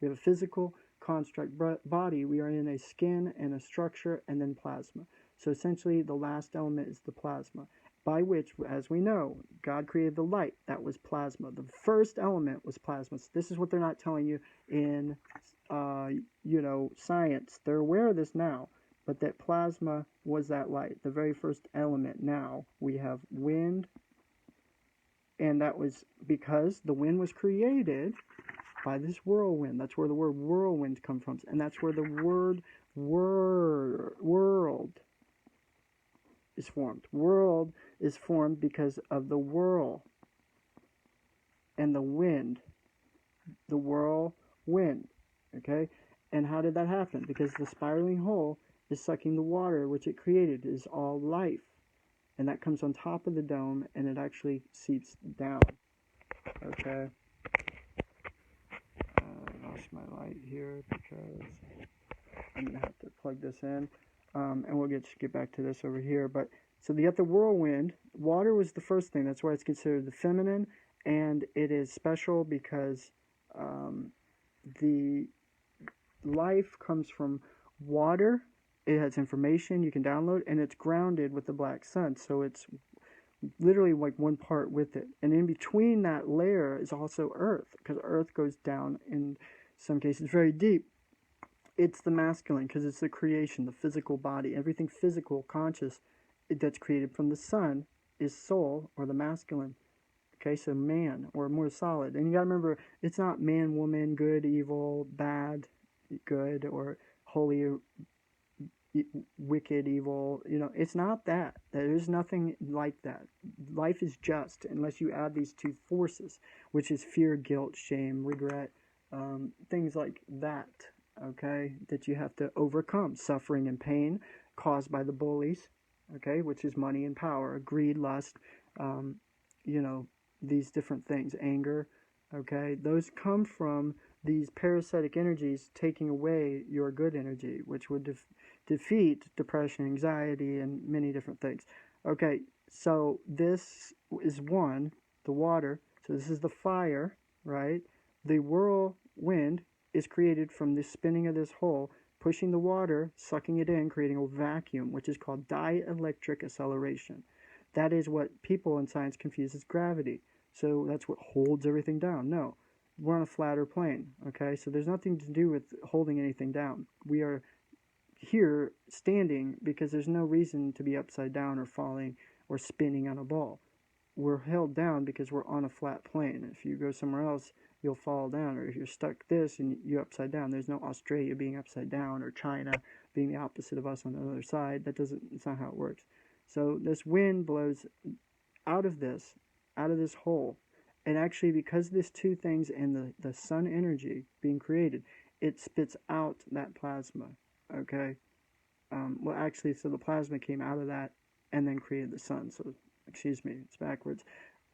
We have a physical construct body. We are in a skin and a structure and then plasma. So essentially the last element is the plasma, by which, as we know, God created the light. That was plasma. The first element was plasma. So this is what they're not telling you in, you know, science. They're aware of this now, but that plasma was that light, the very first element. Now we have wind, and that was because the wind was created by this whirlwind. That's where the word whirlwind comes from, and that's where the word world is formed. World is formed because of the whirl and the wind. The whirlwind. Okay? And how did that happen? Because the spiraling hole is sucking the water which it created, is all life. And that comes on top of the dome and it actually seeps down. Okay? I lost my light here because I'm going to have to plug this in. And we'll get back to this over here. But so you got the whirlwind. Water was the first thing. That's why it's considered the feminine. And it is special because the life comes from water. It has information you can download, and it's grounded with the black sun. So it's literally like one part with it. And in between that layer is also Earth, because Earth goes down in some cases very deep. It's the masculine because it's the creation, the physical body. Everything physical, conscious, that's created from the sun is soul, or the masculine. Okay, so man, or more solid. And you got to remember, it's not man, woman, good, evil, bad, good, or holy, wicked, evil. You know, it's not that. There's nothing like that. Life is just, unless you add these two forces, which is fear, guilt, shame, regret, things like that. Okay, that you have to overcome. Suffering and pain caused by the bullies, okay, which is money and power, greed, lust, you know, these different things, anger, okay, those come from these parasitic energies taking away your good energy, which would defeat depression, anxiety, and many different things. Okay, so this is one, the water, so this is the fire, right? The whirlwind is created from the spinning of this hole, pushing the water, sucking it in, creating a vacuum, which is called dielectric acceleration. That is what people in science confuse as gravity. So that's what holds everything down. No, we're on a flatter plane, okay? So there's nothing to do with holding anything down. We are here standing because there's no reason to be upside down or falling or spinning on a ball. We're held down because we're on a flat plane. If you go somewhere else, you'll fall down, or if you're stuck this and you're upside down, there's no Australia being upside down or China being the opposite of us on the other side. It's not how it works. So this wind blows out of this hole, and actually because this two things and the sun energy being created, it spits out that plasma, okay? Well, actually, so the plasma came out of that and then created the sun. So, excuse me, it's backwards.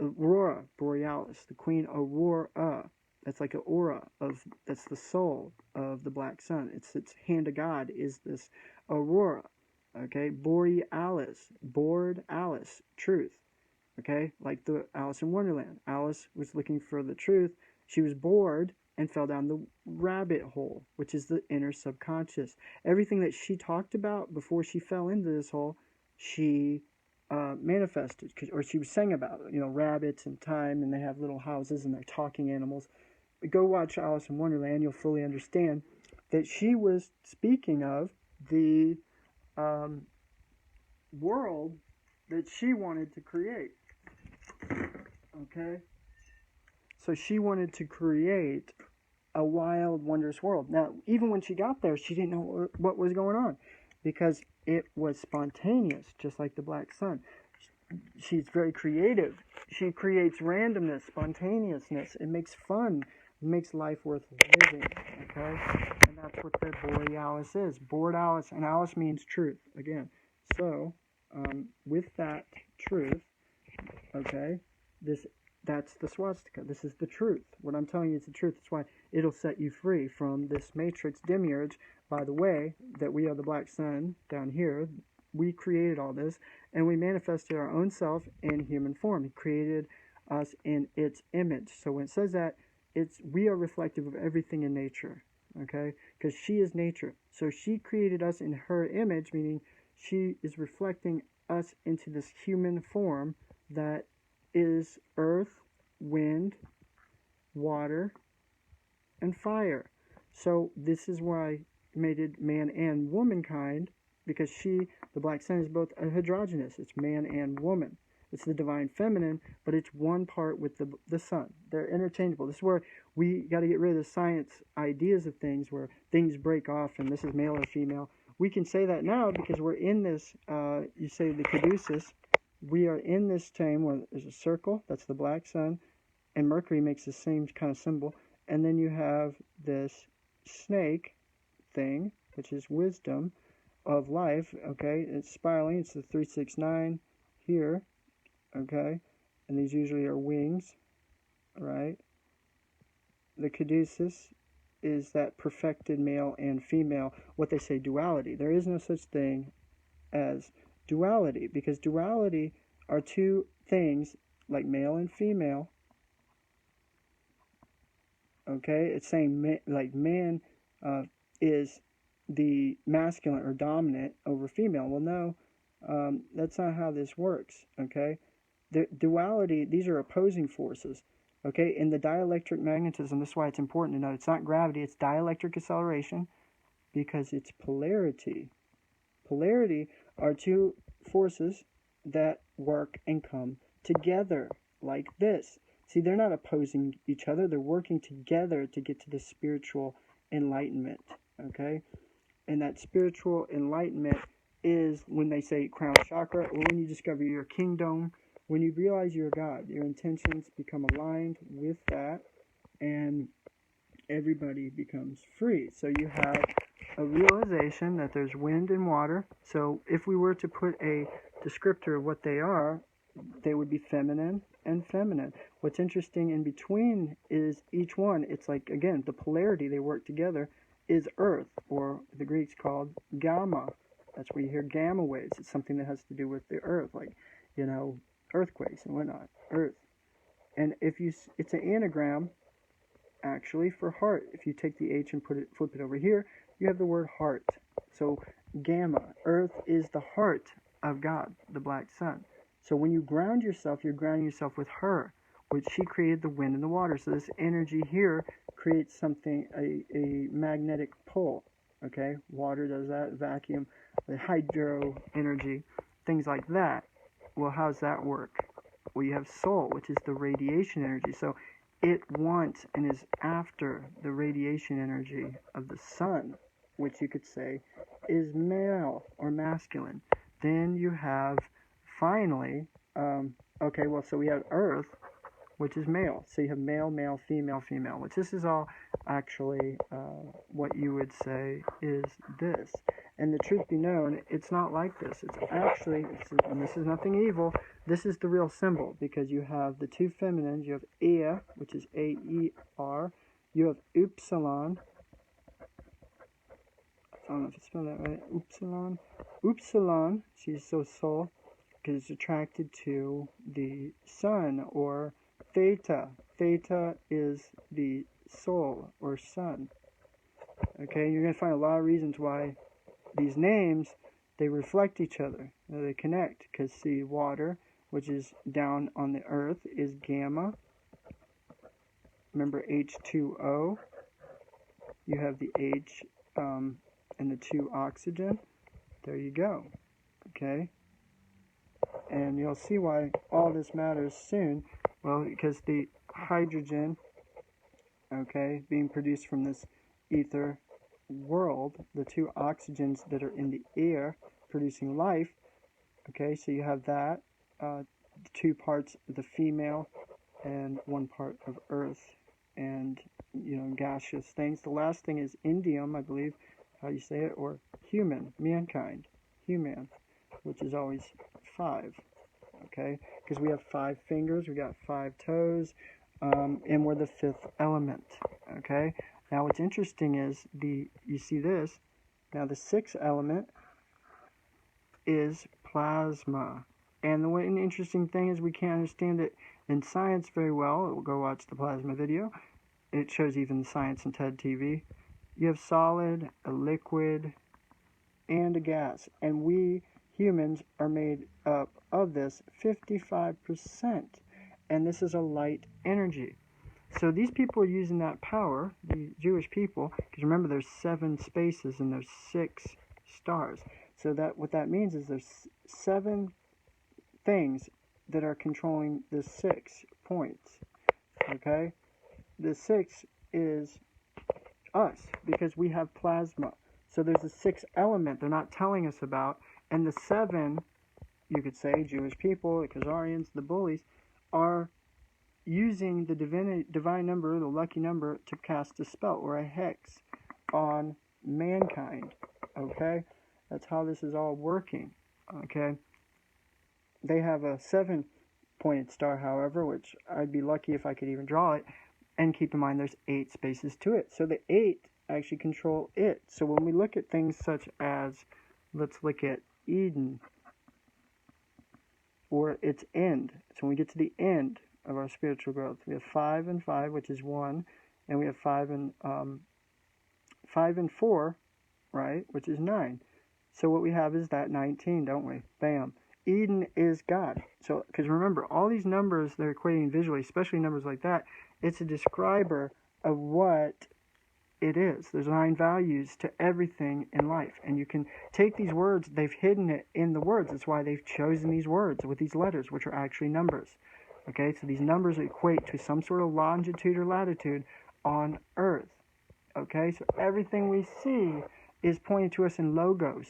Aurora Borealis, the Queen Aurora. That's like an aura that's the soul of the black sun. Its hand of God is this aurora. Okay, Borealis, bored Alice, truth. Okay, like the Alice in Wonderland. Alice was looking for the truth. She was bored and fell down the rabbit hole, which is the inner subconscious. Everything that she talked about before she fell into this hole, she manifested, or she was saying about it. You know, rabbits and time, and they have little houses and they're talking animals. But go watch Alice in Wonderland, you'll fully understand that she was speaking of the world that she wanted to create. Okay? So she wanted to create a wild, wondrous world. Now, even when she got there, she didn't know what was going on because it was spontaneous, just like the black sun. She's very creative. She creates randomness, spontaneousness. It makes fun. It makes life worth living, okay? And that's what the Borealis is. Bored Alice, and Alice means truth, again. So, with that truth, okay, that's the swastika. This is the truth. What I'm telling you is the truth. That's why it'll set you free from this matrix demiurge. By the way, that we are the black sun down here. We created all this, and we manifested our own self in human form. He created us in its image. So when it says that, we are reflective of everything in nature, okay? Because she is nature. So she created us in her image, meaning she is reflecting us into this human form that is earth, wind, water, and fire. So this is why I made it man and womankind, because the black sun is both a androgynous. It's man and woman. It's the divine feminine, but it's one part with the sun. They're interchangeable. This is where we got to get rid of the science ideas of things where things break off and this is male or female. We can say that now because we're in this, you say the caduceus, we are in this time where there's a circle, that's the black sun, and Mercury makes the same kind of symbol. And then you have this snake thing, which is wisdom of life, okay? It's spiraling, it's the 369 here, okay? And these usually are wings, right? The caduceus is that perfected male and female, what they say duality. There is no such thing as duality, because duality are two things like male and female. Okay, it's saying like man is the masculine or dominant over female. Well, no, that's not how this works. Okay, the duality, these are opposing forces. Okay, in the dielectric magnetism, this is why it's important to note it's not gravity, it's dielectric acceleration, because it's polarity. Polarity are two forces that work and come together like this. See, they're not opposing each other, they're working together to get to the spiritual enlightenment, okay? And that spiritual enlightenment is when they say crown chakra, or when you discover your kingdom, when you realize you're God, your intentions become aligned with that, and everybody becomes free. So you have a realization that there's wind and water. So if we were to put a descriptor of what they are, they would be feminine and feminine. What's interesting in between is each one, it's like, again, the polarity, they work together, is earth, or the Greeks called gamma. That's where you hear gamma waves. It's something that has to do with the earth, like, you know, earthquakes and whatnot, earth. And if you, it's an anagram, actually, for heart. If you take the H and flip it over here, you have the word heart. So gamma, earth is the heart of God, the black sun. So when you ground yourself, you're grounding yourself with her, which she created the wind and the water. So this energy here creates something, a magnetic pull, okay? Water does that, vacuum, the hydro energy, things like that. Well, how does that work? Well, you have soul, which is the radiation energy. So it wants and is after the radiation energy of the sun, which you could say is male or masculine. Then you have, finally, okay, well, so we have earth, which is male. So you have male, male, female, female, which this is all actually what you would say is this. And the truth be known, it's not like this. It's actually, and this is nothing evil, this is the real symbol, because you have the two feminines. You have Ea, which is A-E-R. You have Upsilon. I don't know if I spelled that right. Upsilon. Upsilon, she's so soul, because it's attracted to the sun, or Theta. Theta is the soul, or sun. Okay, you're going to find a lot of reasons why these names, they reflect each other. They connect, because see, water, which is down on the earth, is gamma. Remember H2O. You have the H and the 2 oxygen. There you go. Okay? And you'll see why all this matters soon. Well, because the hydrogen, okay, being produced from this ether world, the 2 oxygens that are in the air producing life, okay, so you have that, 2 parts of the female and 1 part of earth and, you know, gaseous things. The last thing is indium, I believe, how you say it, or human, mankind, human, which is always 5, okay, because we have 5 fingers, we got 5 toes, and we're the 5th element, okay. Now what's interesting is, you see this, now the 6th element is plasma. And the one interesting thing is we can't understand it in science very well. We'll go watch the plasma video. It shows even science and TED TV. You have solid, a liquid, and a gas. And we humans are made up of this 55%. And this is a light energy. So these people are using that power, the Jewish people, because remember there's 7 spaces and there's 6 stars. So that what that means is there's 7 things that are controlling the 6 points. Okay? The 6 is us, because we have plasma. So there's a 6th element they're not telling us about, and the 7, you could say, Jewish people, the Khazarians, the bullies, are using the divine number, the lucky number, to cast a spell or a hex on mankind. Okay? That's how this is all working. Okay? They have a 7-pointed star, however, which I'd be lucky if I could even draw it. And keep in mind there's 8 spaces to it. So the 8 actually control it. So when we look at things such as, let's look at Eden, or its end. So when we get to the end of our spiritual growth, we have 5 and 5, which is 1, and we have 5 and 4, right, which is 9. So what we have is that 19, don't we? Bam. Eden is God. So, because remember, all these numbers they're equating visually, especially numbers like that, it's a describer of what it is. There's 9 values to everything in life. And you can take these words, they've hidden it in the words. That's why they've chosen these words with these letters, which are actually numbers. Okay, so these numbers equate to some sort of longitude or latitude on Earth. Okay, so everything we see is pointing to us in logos.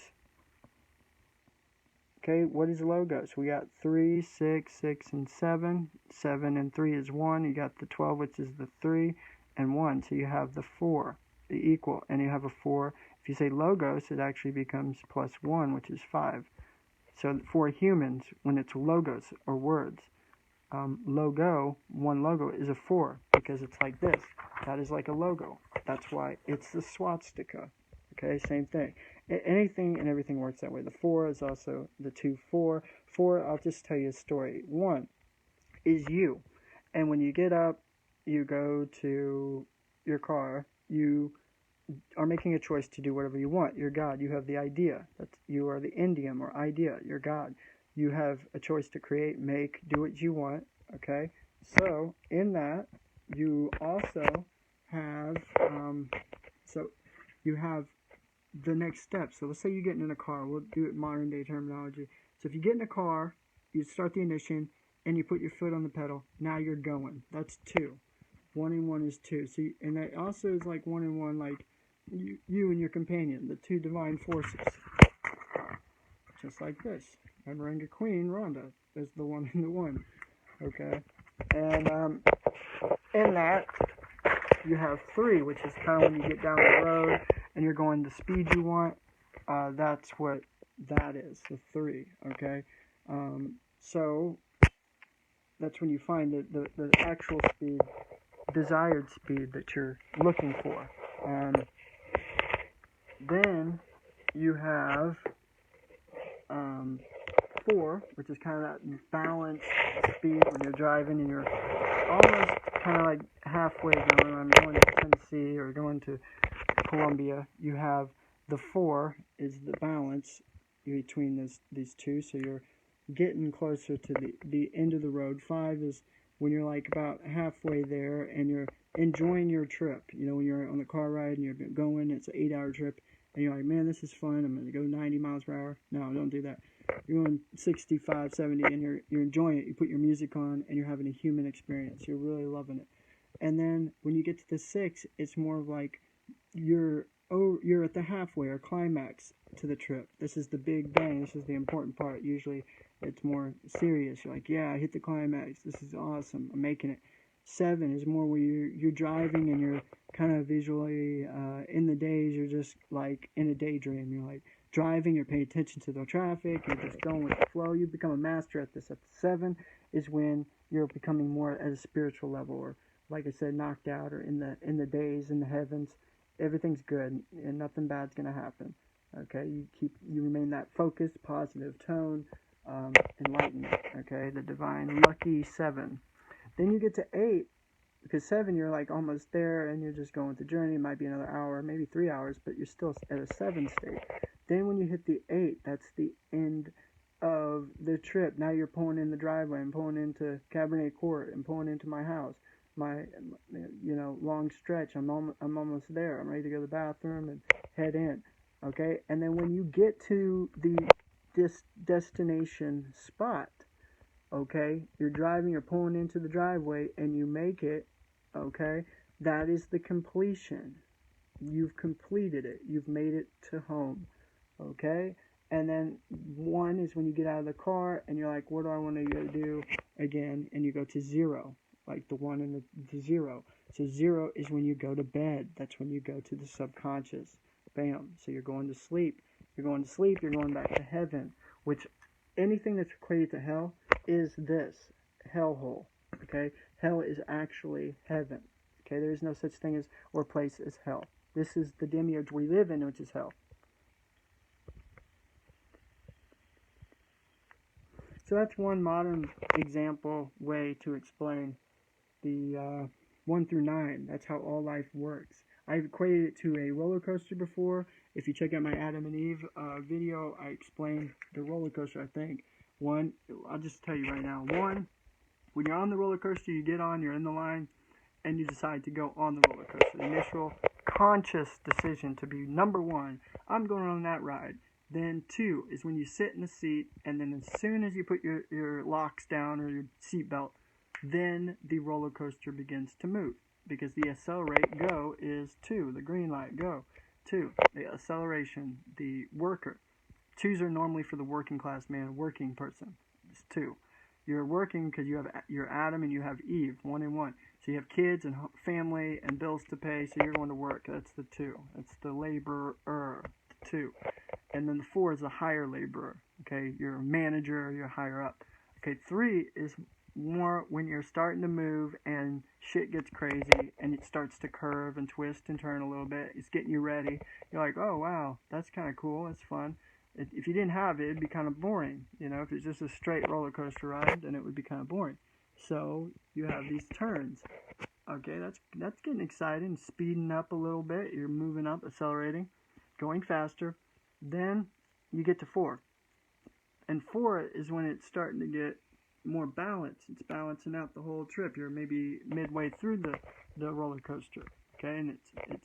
Okay, what is logos? We got 3, 6, 6, and 7. 7 and 3 is 1. You got the 12, which is the 3, and 1. So you have the 4, the equal, and you have a 4. If you say logos, it actually becomes plus 1, which is 5. So for humans, when it's logos or words, logo, one logo is a 4 because it's like this. That is like a logo. That's why it's the swastika. Okay, same thing. Anything and everything works that way. The 4 is also the 2, 4. 4, I'll just tell you a story. 1 is you. And when you get up, you go to your car, you are making a choice to do whatever you want. You're God. You have the idea. You are the indium or idea. You're God. You have a choice to create, make, do what you want. Okay? So, in that, you also have, you have the next step. So let's say you're getting in a car. We'll do it modern day terminology. So if you get in a car, you start the ignition, and you put your foot on the pedal. Now you're going. That's 2. 1 and 1 is 2. So and that also is like 1 and 1, like you and your companion, the 2 divine forces. Just like this. Merenga Queen, Rhonda, is the 1 and the 1. Okay? And in that, you have 3, which is kind of when you get down the road and you're going the speed you want. That's what that is, the 3. Okay? So that's when you find the actual speed, desired speed that you're looking for. Then you have 4, which is kind of that balanced speed when you're driving and you're almost kind of like halfway going. I'm going to Tennessee or going to Columbia. You have the 4 is the balance between these two, so you're getting closer to the end of the road. 5 is when you're like about halfway there and you're enjoying your trip. You know, when you're on the car ride and you're going, it's an 8-hour trip, and you're like, man, this is fun. I'm going to go 90 miles per hour. No, don't do that. You're going 65, 70, and you're enjoying it. You put your music on, and you're having a human experience. You're really loving it. And then when you get to the 6, it's more of like you're at the halfway or climax to the trip. This is the big bang. This is the important part. Usually it's more serious. You're like, yeah, I hit the climax. This is awesome. I'm making it. 7 is more where you're driving and you're kind of visually in the days. You're just like in a daydream. You're like driving. You're paying attention to the traffic. You're just going with the flow. You become a master at this. At 7 is when you're becoming more at a spiritual level, or like I said, knocked out, or in the days, in the heavens. Everything's good and nothing bad's gonna happen. Okay, you remain that focused, positive tone, enlightenment. Okay, the divine lucky 7. Then you get to 8, because 7 you're like almost there and you're just going with the journey. It might be another hour, maybe 3 hours, but you're still at a 7 state. Then when you hit the 8, that's the end of the trip. Now you're pulling in the driveway and pulling into Cabernet Court and pulling into my house. My long stretch. I'm almost there. I'm ready to go to the bathroom and head in. Okay, and then when you get to the destination spot, okay? You're driving, you're pulling into the driveway, and you make it, okay? That is the completion. You've completed it. You've made it to home, okay? And then 1 is when you get out of the car, and you're like, what do I want to go do again? And you go to 0, like the 1 and the 0. So 0 is when you go to bed. That's when you go to the subconscious. Bam. So you're going to sleep. You're going to sleep. You're going back to heaven, which anything that's equated to hell is this hellhole. Okay, hell is actually heaven. Okay, there is no such thing as or place as hell. This is the demiurge we live in, which is hell. So that's one modern example way to explain the 1 through 9. That's how all life works. I've equated it to a roller coaster before. If you check out my Adam and Eve video, I explain the roller coaster, I think. 1, I'll just tell you right now. 1, when you're on the roller coaster, you get on, you're in the line, and you decide to go on the roller coaster. The initial conscious decision to be number 1, I'm going on that ride. Then 2 is when you sit in the seat, and then as soon as you put your locks down or your seatbelt, then the roller coaster begins to move. Because the accelerate, go, is 2. The green light, go. 2. The acceleration, the worker. 2s are normally for the working class man, working person. It's 2. You're working because you have your Adam and you have Eve, 1 and 1. So you have kids and family and bills to pay, so you're going to work. That's the 2. That's the laborer, 2. And then the 4 is the higher laborer. Okay, you're a manager, you're higher up. Okay, 3 is more when you're starting to move and shit gets crazy and it starts to curve and twist and turn a little bit. It's getting you ready. You're like, oh wow, that's kind of cool. That's fun. If you didn't have it, it'd be kind of boring. You know, if it's just a straight roller coaster ride, then it would be kind of boring. So you have these turns. Okay, that's getting exciting. Speeding up a little bit. You're moving up, accelerating, going faster. Then you get to 4. And 4 is when it's starting to get more balance. It's balancing out the whole trip. You're maybe midway through the roller coaster, okay, and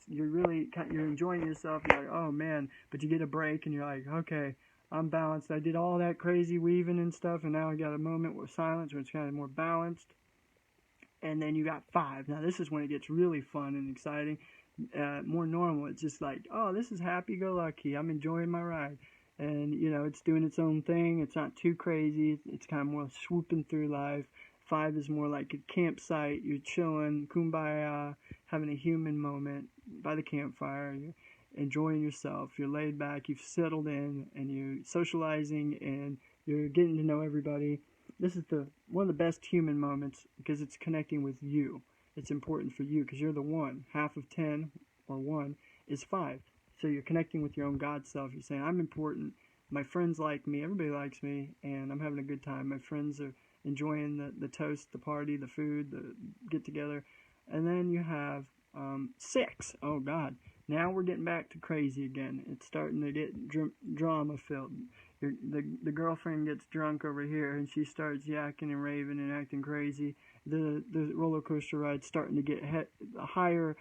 you're enjoying yourself. You're like, oh man, but you get a break and you're like, okay, I'm balanced. I did all that crazy weaving and stuff, and now I got a moment with silence where it's kind of more balanced. And then you got 5. Now this is when it gets really fun and exciting, more normal. It's just like, oh, this is happy-go-lucky. I'm enjoying my ride. And, you know, it's doing its own thing. It's not too crazy. It's kind of more swooping through life. 5 is more like a campsite. You're chilling, kumbaya, having a human moment by the campfire. You're enjoying yourself. You're laid back. You've settled in, and you're socializing, and you're getting to know everybody. This is one of the best human moments because it's connecting with you. It's important for you because you're the 1. Half of 10, or 1, is 5. So you're connecting with your own God self. You're saying, I'm important. My friends like me. Everybody likes me. And I'm having a good time. My friends are enjoying the toast, the party, the food, the get-together. And then you have 6. Oh, God. Now we're getting back to crazy again. It's starting to get drama-filled. The girlfriend gets drunk over here, and she starts yakking and raving and acting crazy. The roller coaster ride's starting to get higher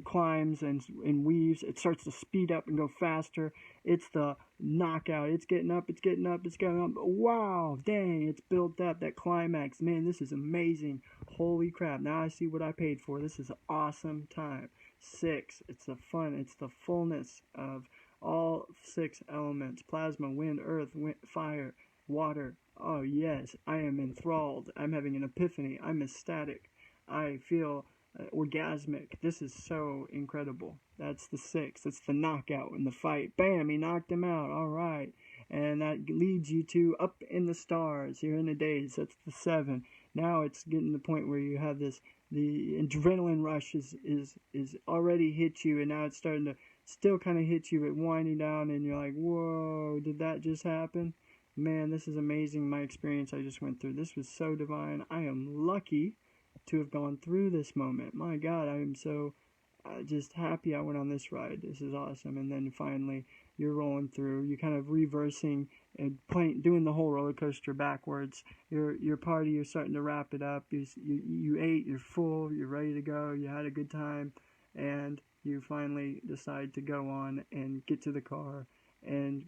climbs and weaves. It starts to speed up and go faster. It's the knockout. It's getting up. It's getting up. It's getting up. Wow, dang, it's built up. That climax, man, this is amazing. Holy crap, now I see what I paid for. This is an awesome time. 6, it's the fun. It's the fullness of all 6 elements: plasma, wind, earth, fire, water. Oh yes, I am enthralled. I'm having an epiphany. I'm ecstatic. I feel orgasmic. This is so incredible. That's the 6. That's the knockout in the fight. Bam, he knocked him out. All right. And that leads you to up in the stars. Here in the days. That's the 7. Now it's getting to the point where you have the adrenaline rush is already hit you, and now it's starting to still kind of hit you, but winding down, and you're like, whoa, did that just happen? Man, this is amazing, my experience I just went through. This was so divine. I am lucky to have gone through this moment. My God, I am so just happy I went on this ride. This is awesome. And then finally, you're rolling through. You're kind of reversing and doing the whole roller coaster backwards. Your party, you're starting to wrap it up. You ate, you're full, you're ready to go, you had a good time, and you finally decide to go on and get to the car and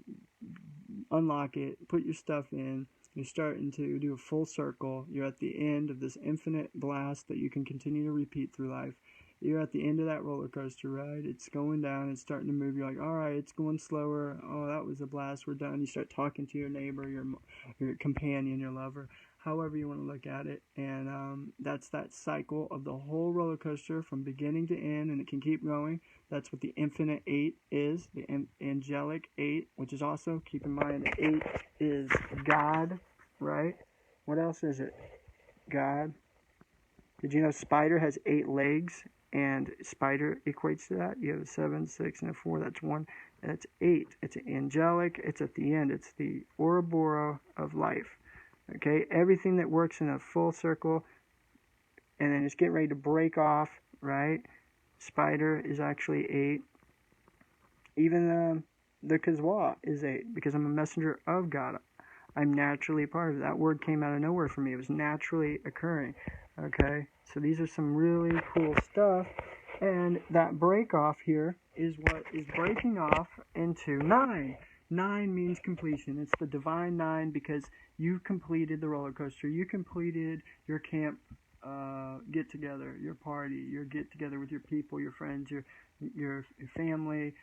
unlock it, put your stuff in, You're starting to do a full circle. You're at the end of this infinite blast that you can continue to repeat through life. You're at the end of that roller coaster ride. It's going down. It's starting to move. You're like, all right, it's going slower. Oh, that was a blast. We're done. You start talking to your neighbor, your companion, your lover, however you want to look at it. And that's that cycle of the whole roller coaster from beginning to end, and it can keep going. That's what the infinite 8 is, the angelic 8, which is also, keep in mind, 8 is God, right? What else is it? God. Did you know spider has 8 legs, and spider equates to that? You have a 7, 6, and a 4. That's 1. That's 8. It's angelic. It's at the end. It's the Ouroboros of life. Okay? Everything that works in a full circle, and then it's getting ready to break off, right? Spider is actually 8. Even the Kazwa is 8, because I'm a messenger of God. I'm naturally part of it. That word came out of nowhere for me. It was naturally occurring. Okay, so these are some really cool stuff. And that break off here is what is breaking off into 9. 9 means completion. It's the divine 9 because you completed the roller coaster. You completed your camp get together, your party, your get together with your people, your friends, your family.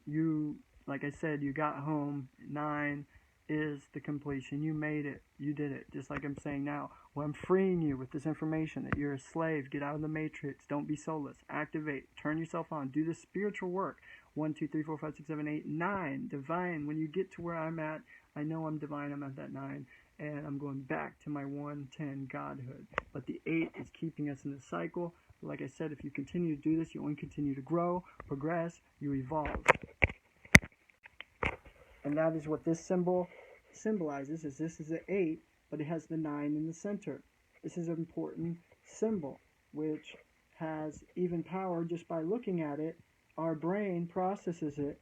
You, like I said, you got home. 9 is the completion. You made it. You did it. Just like I'm saying now. Well, I'm freeing you with this information that you're a slave. Get out of the matrix. Don't be soulless. Activate. Turn yourself on. Do the spiritual work. 1, 2, 3, 4, 5, 6, 7, 8, 9. Divine. When you get to where I'm at, I know I'm divine. I'm at that 9. And I'm going back to my 110 Godhood. But the 8 is keeping us in the cycle. Like I said, if you continue to do this, you only continue to grow, progress, you evolve. And that is what this symbol symbolizes, is this is an 8, but it has the 9 in the center. This is an important symbol, which has even power just by looking at it. Our brain processes it,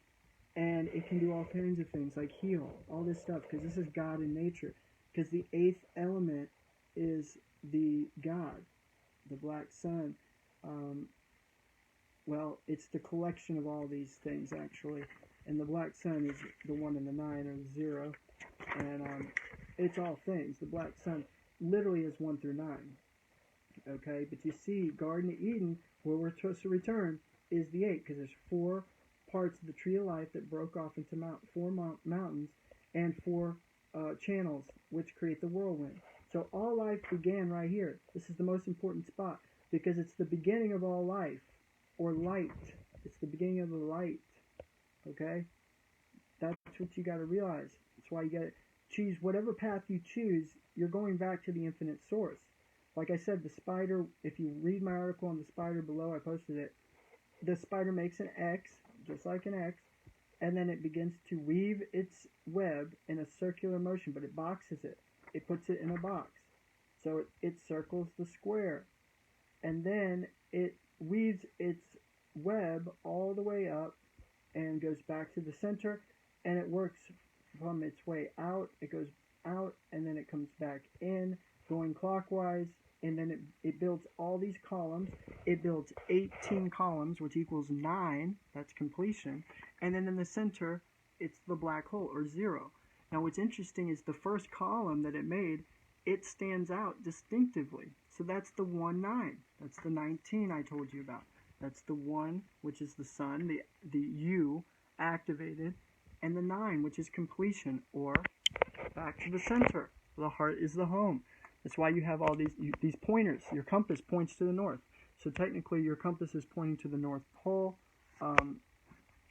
and it can do all kinds of things, like heal, all this stuff, because this is God in nature. Because the 8th element is the God, the black sun. Well, it's the collection of all these things, actually. And the black sun is the 1 and the 9, or the 0. And it's all things. The black sun literally is 1 through 9. Okay, but you see, Garden of Eden, where we're supposed to return, is the 8, because there's 4 parts of the tree of life that broke off into 4 mountains and 4 channels, which create the whirlwind. So all life began right here. This is the most important spot, because it's the beginning of all life, or light. It's the beginning of the light. Okay? That's what you got to realize. That's why you got to choose whatever path you choose. You're going back to the infinite source. Like I said, the spider, if you read my article on the spider below, I posted it. The spider makes an X, just like an X, and then it begins to weave its web in a circular motion, but it boxes it. It puts it in a box. So it circles the square. And then it weaves its web all the way up and goes back to the center, and it works from its way out. It goes out, and then it comes back in, going clockwise, and then it builds all these columns. It builds 18 columns, which equals 9. That's completion. And then in the center, it's the black hole, or 0. Now what's interesting is the first column that it made, it stands out distinctively. So that's the 1, 9. That's the 19 I told you about. That's the 1, which is the sun, the U activated, and the 9, which is completion, or back to the center. The heart is the home. That's why you have all these pointers. Your compass points to the north. So technically your compass is pointing to the North Pole,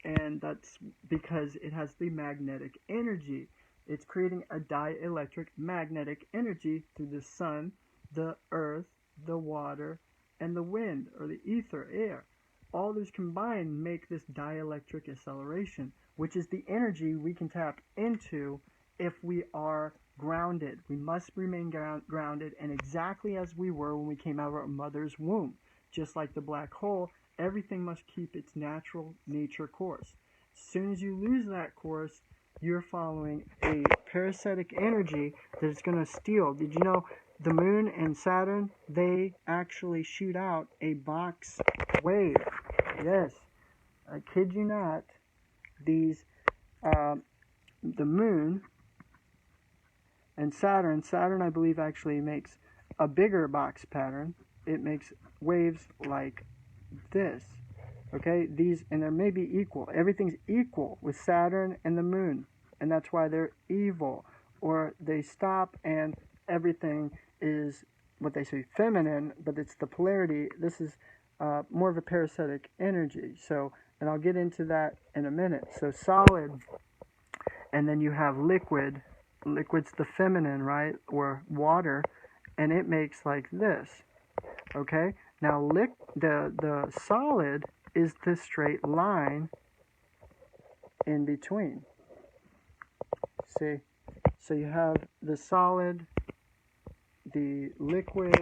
and that's because it has the magnetic energy. It's creating a dielectric magnetic energy through the sun, the earth, the water, and the wind, or the ether, air. All those combined make this dielectric acceleration, which is the energy we can tap into if we are grounded. We must remain grounded, and exactly as we were when we came out of our mother's womb. Just like the black hole, everything must keep its natural nature course. As soon as you lose that course, you're following a parasitic energy that is going to steal. Did you know the moon and Saturn, they actually shoot out a box wave? Yes, I kid you not. The moon And Saturn I believe actually makes a bigger box pattern. It makes waves like this. Okay, these, and they're maybe equal. Everything's equal with Saturn and the moon, and that's why they're evil. Or they stop and everything is what they say feminine, but it's the polarity. This is more of a parasitic energy. So, and I'll get into that in a minute. So solid, and then you have liquid. Liquid's the feminine, right? Or water, and it makes like this. Okay? Now the solid is the straight line in between. See? So you have the solid, the liquid,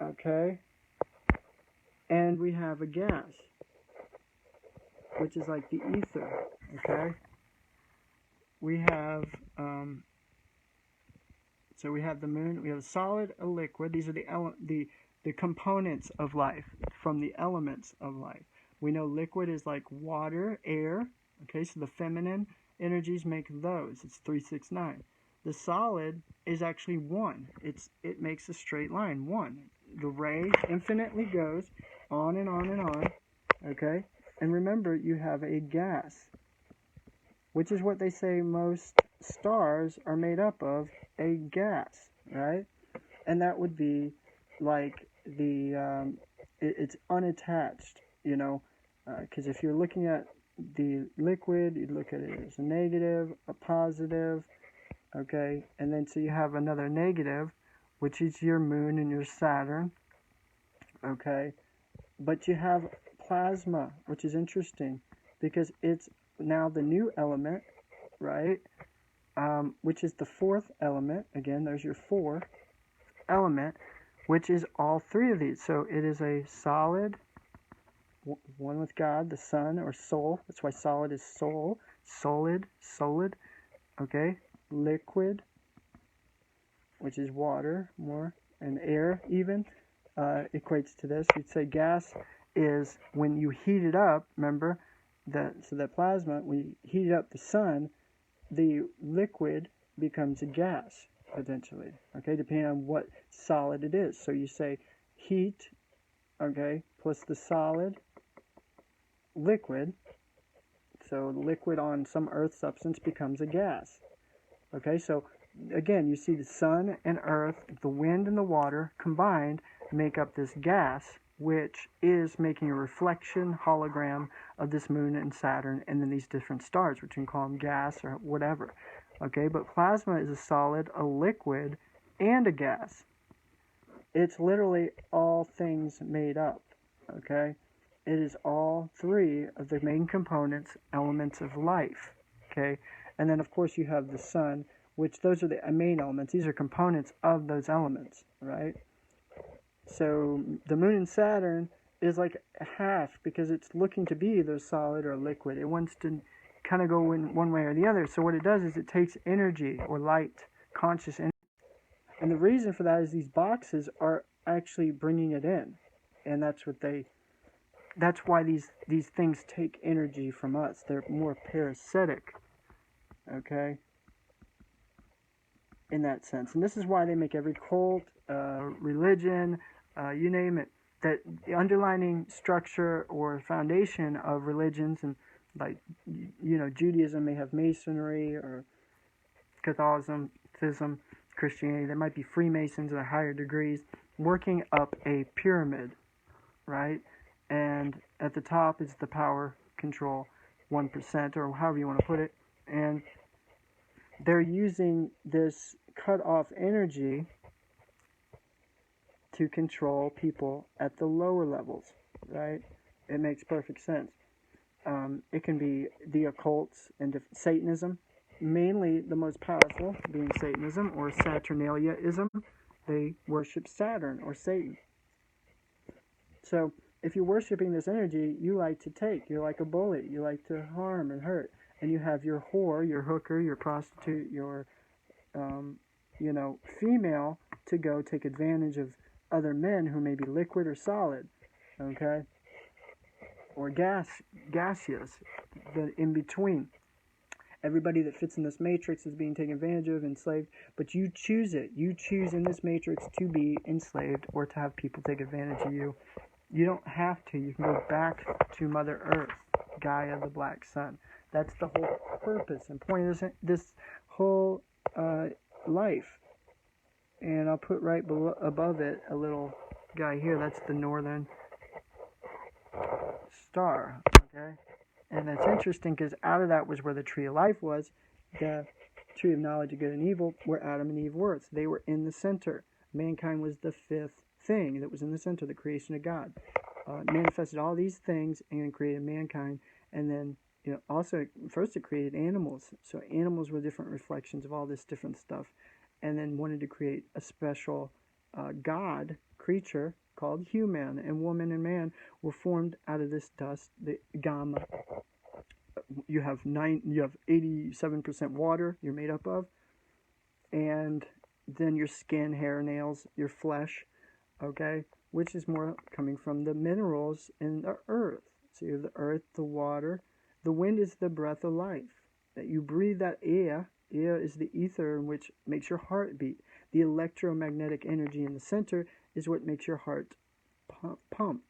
okay? And we have a gas, which is like the ether, okay? We have, so we have the moon, we have a solid, a liquid. These are the components of life, from the elements of life. We know liquid is like water, air, okay? So the feminine energies make those. It's 3, 6, 9. The solid is actually 1. It makes a straight line, 1. The ray infinitely goes on and on and on, okay? And remember, you have a gas, which is what they say most stars are made up of, a gas, right? And that would be like it's unattached, you know, because if you're looking at the liquid, you look at it as a negative, a positive, okay? And then so you have another negative, which is your moon and your Saturn, okay? But you have plasma, which is interesting because it's now the new element, right? Which is the 4th element. Again, there's your 4 element, which is all 3 of these. So it is a solid, one with God, the sun or soul. That's why solid is soul. Solid, okay? Liquid, which is water, more, and air even, equates to this. You'd say gas is when you heat it up, remember, so that plasma, when you heat up the sun, the liquid becomes a gas, potentially, okay, depending on what solid it is. So you say heat, okay, plus the solid, liquid, so liquid on some earth substance becomes a gas, okay? So again, you see the sun and earth, the wind and the water combined make up this gas, which is making a reflection hologram of this moon and Saturn and then these different stars, which you can call them gas or whatever, okay? But plasma is a solid, a liquid, and a gas. It's literally all things made up, okay? It is all 3 of the main components, elements of life, okay? And then, of course, you have the sun, which those are the main elements. These are components of those elements, right? So the moon and Saturn is like half because it's looking to be either solid or liquid. It wants to kind of go in one way or the other. So what it does is it takes energy or light, conscious energy. And the reason for that is these boxes are actually bringing it in. And that's why these things take energy from us. They're more parasitic, okay, in that sense. And this is why they make every cult, religion, you name it, that the underlining structure or foundation of religions, and like, you know, Judaism may have Masonry, or Catholicism, Christianity, there might be Freemasons at higher degrees, working up a pyramid, right? And at the top is the power control, 1%, or however you want to put it, and they're using this cut-off energy to control people at the lower levels, right? It makes perfect sense. It can be the occults and Satanism, mainly the most powerful being Satanism or Saturnalianism. They worship Saturn or Satan. So if you're worshiping this energy, you like to take. You're like a bully. You like to harm and hurt. And you have your whore, your hooker, your prostitute, your, female to go take advantage of other men who may be liquid or solid, okay? Or gaseous, the in between. Everybody that fits in this matrix is being taken advantage of, enslaved, but you choose it. You choose in this matrix to be enslaved or to have people take advantage of you. You don't have to. You can go back to Mother Earth, Gaia, the Black Sun. That's the whole purpose and point of this whole life. And I'll put right above it a little guy here. That's the northern star, okay? And that's interesting because out of that was where the tree of life was, the tree of knowledge of good and evil, where Adam and Eve were. So they were in the center. Mankind was the fifth thing that was in the center, the creation of God. Manifested all these things and created mankind. And then, also, first it created animals. So animals were different reflections of all this different stuff. And then wanted to create a special God creature called human, and woman and man were formed out of this dust, the gamma. You have 87% water you're made up of, and then your skin, hair, nails, your flesh, okay, which is more coming from the minerals in the earth. So you have the earth, the water, the wind is the breath of life. That you breathe that air. Air is the ether in which makes your heart beat. The electromagnetic energy in the center is what makes your heart pump,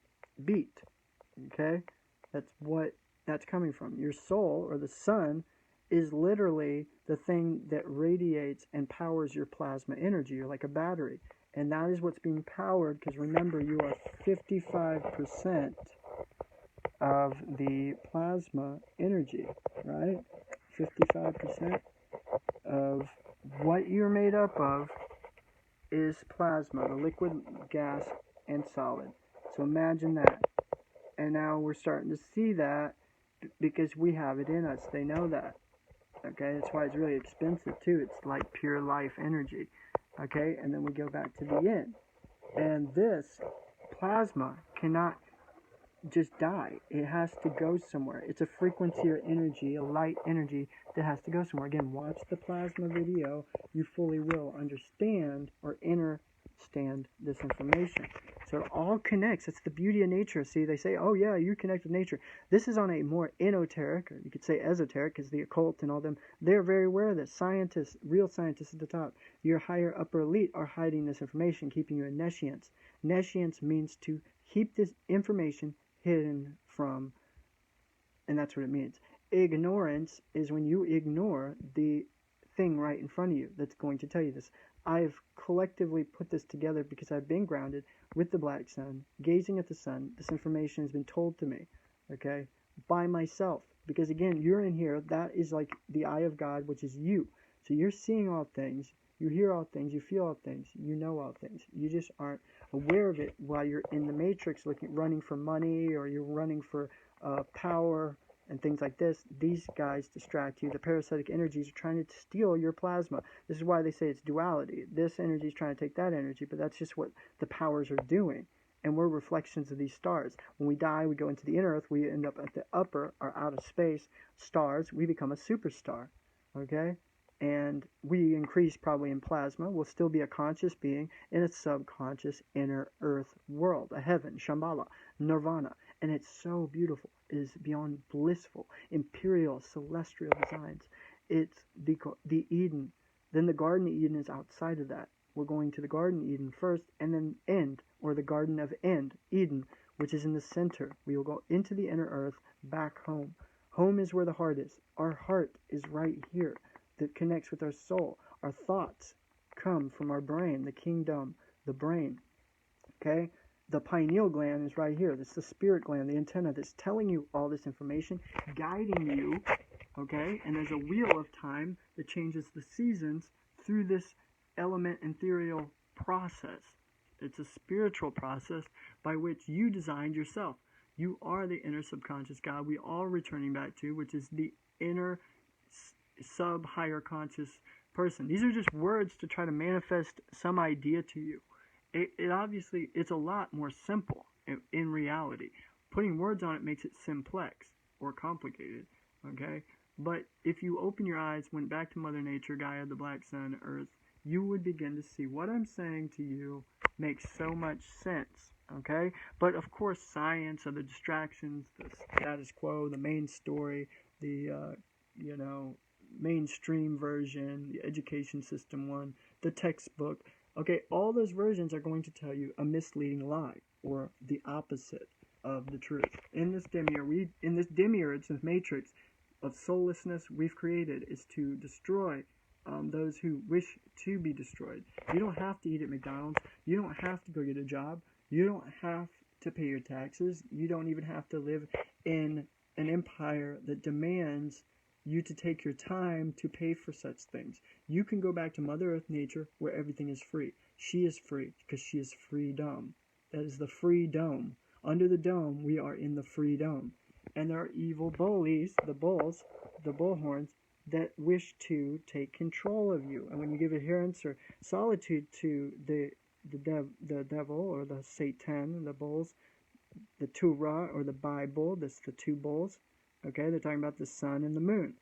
beat. Okay? That's what that's coming from. Your soul, or the sun, is literally the thing that radiates and powers your plasma energy. You're like a battery. And that is what's being powered, because remember, you are 55% of the plasma energy, right? 55% of what you're made up of is plasma, the liquid, gas, and solid. So imagine that. And now we're starting to see that because we have it in us. They know that. Okay, that's why it's really expensive too. It's like pure life energy. Okay, and then we go back to the yin. And this plasma cannot just die. It has to go somewhere. It's a frequency or energy, a light energy that has to go somewhere. Again, watch the plasma video. You fully will understand or understand this information. So it all connects. It's the beauty of nature. See, they say, oh yeah, you connect with nature. This is on a more esoteric, or you could say esoteric, because the occult and all them, they're very aware of this. Scientists, real scientists at the top, your higher upper elite are hiding this information, keeping you in nescience. Nescience means to keep this information hidden from, and that's what it means. Ignorance is when you ignore the thing right in front of you that's going to tell you this. I've collectively put this together because I've been grounded with the black sun, gazing at the sun. This information has been told to me, okay, by myself. Because again, you're in here. That is like the eye of God, which is you. So you're seeing all things. You hear all things. You feel all things. You know all things. You just aren't aware of it while you're in the matrix, running for money, or you're running for power and things like this. These guys distract you. The parasitic energies are trying to steal your plasma. This is why they say it's duality. This energy is trying to take that energy, but that's just what the powers are doing. And we're reflections of these stars. When we die, we go into the inner earth. We end up at the upper, or outer space stars. We become a superstar, okay? And we increase probably in plasma. We'll still be a conscious being in a subconscious inner earth world, a heaven, Shambhala, nirvana. And it's so beautiful. It is beyond blissful, imperial, celestial designs. It's the Eden. Then the Garden of Eden is outside of that. We're going to the Garden of Eden first, and then End, or the Garden of End, Eden, which is in the center. We will go into the inner earth, back home. Home is where the heart is. Our heart is right here. That connects with our soul. Our thoughts come from our brain, the kingdom, the brain. Okay? The pineal gland is right here. That's the spirit gland, the antenna that's telling you all this information, guiding you. Okay? And there's a wheel of time that changes the seasons through this element ethereal process. It's a spiritual process by which you designed yourself. You are the inner subconscious God we all returning back to, which is the inner sub-higher conscious person. These are just words to try to manifest some idea to you. It obviously, it's a lot more simple in reality. Putting words on it makes it simplex or complicated, okay? But if you open your eyes, went back to Mother Nature, Gaia, the Black Sun, Earth, you would begin to see what I'm saying to you makes so much sense, okay? But of course, science are the distractions, the status quo, the main story, the, mainstream version, the education system one, the textbook. Okay, all those versions are going to tell you a misleading lie or the opposite of the truth. In this demiurge, this matrix of soullessness we've created is to destroy those who wish to be destroyed. You don't have to eat at McDonald's. You don't have to go get a job. You don't have to pay your taxes. You don't even have to live in an empire that demands you to take your time to pay for such things. You can go back to Mother Earth nature where everything is free. She is free because she is freedom. That is the free dome. Under the dome, we are in the free dome. And there are evil bullies, the bulls, the bullhorns, that wish to take control of you. And when you give adherence or solitude to the devil or the Satan, the bulls, the Torah or the Bible, that's the two bulls. Okay, they're talking about the sun and the moon.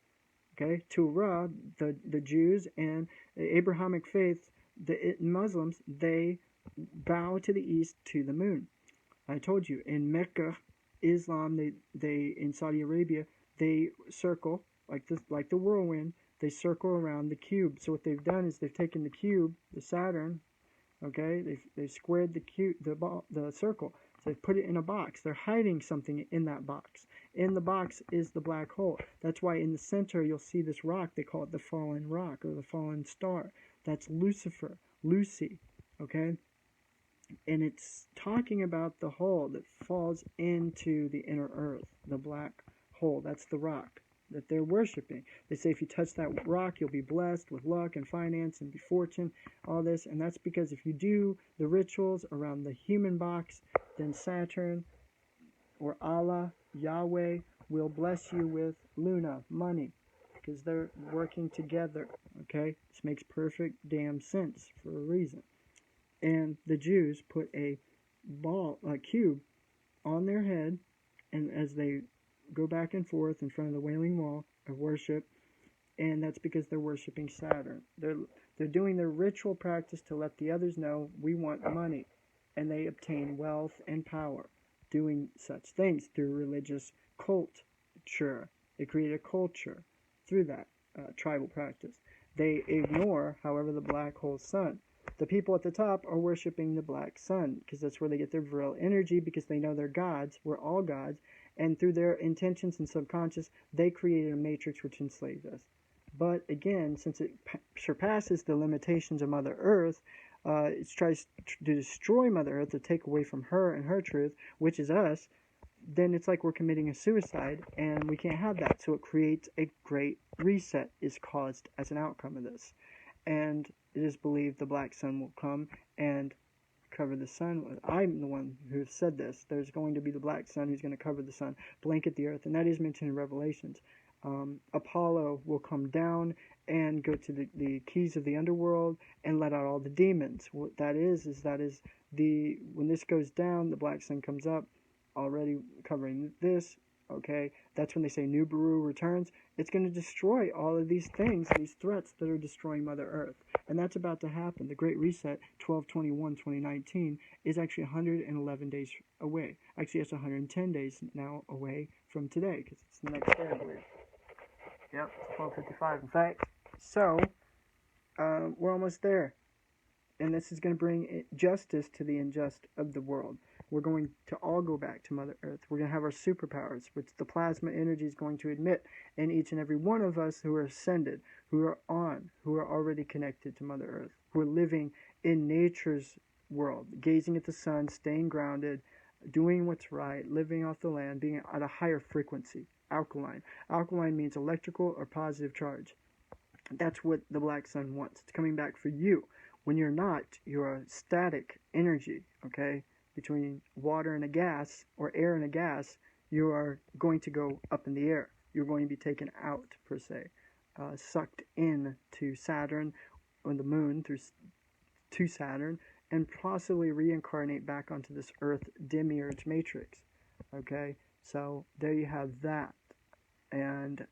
Okay, Torah, the Jews and the Abrahamic faith, the Muslims, they bow to the east to the moon. I told you in Mecca, Islam, they in Saudi Arabia, they circle like the whirlwind. They circle around the cube. So what they've done is they've taken the cube, the Saturn. Okay, they've squared the cube, the circle. So they've put it in a box. They're hiding something in that box. In the box is the black hole. That's why in the center you'll see this rock. They call it the fallen rock or the fallen star. That's Lucifer, Lucy. Okay, and it's talking about the hole that falls into the inner earth, the black hole. That's the rock that they're worshiping. They say if you touch that rock, you'll be blessed with luck and finance and be fortune, all this. And that's because if you do the rituals around the human box, then Saturn or Allah, Yahweh, will bless you with Luna, money, because they're working together. Okay, this makes perfect damn sense for a reason. And the Jews put a cube on their head, and as they go back and forth in front of the Wailing Wall of worship, and that's because they're worshiping Saturn. They're doing their ritual practice to let the others know we want money, and they obtain wealth and power doing such things through religious culture. They create a culture through that tribal practice. They ignore, however, the black hole sun. The people at the top are worshiping the black sun because that's where they get their virile energy, because they know they're gods. We're all gods. And through their intentions and subconscious, they created a matrix which enslaved us. But again, since it surpasses the limitations of Mother Earth, it tries to destroy Mother Earth, to take away from her and her truth, which is us, then it's like we're committing a suicide, and we can't have that. So it creates a great reset is caused as an outcome of this. And it is believed the black sun will come and cover the sun. I'm the one who said this. There's going to be the black sun who's going to cover the sun, blanket the earth, and that is mentioned in Revelations. Apollo will come down and go to the keys of the underworld and let out all the demons. What that is when this goes down, the black sun comes up, already covering this. Okay, that's when they say Nibiru returns. It's going to destroy all of these things, these threats that are destroying Mother Earth. And that's about to happen. The Great Reset, 12/21/2019, is actually 111 days away. Actually, it's 110 days now away from today, because it's the next day, I believe. Yep, it's 12:55, in fact. So, we're almost there. And this is going to bring justice to the unjust of the world. We're going to all go back to Mother Earth. We're going to have our superpowers, which the plasma energy is going to emit in each and every one of us who are ascended, who are already connected to Mother Earth, who are living in nature's world, gazing at the sun, staying grounded, doing what's right, living off the land, being at a higher frequency, alkaline. Alkaline means electrical or positive charge. That's what the black sun wants. It's coming back for you. When you're not, you're a static energy, okay? Between water and a gas, or air and a gas, you are going to go up in the air. You're going to be taken out, per se, sucked in to Saturn, or the moon, to Saturn, and possibly reincarnate back onto this Earth demiurge matrix. Okay, so there you have that. And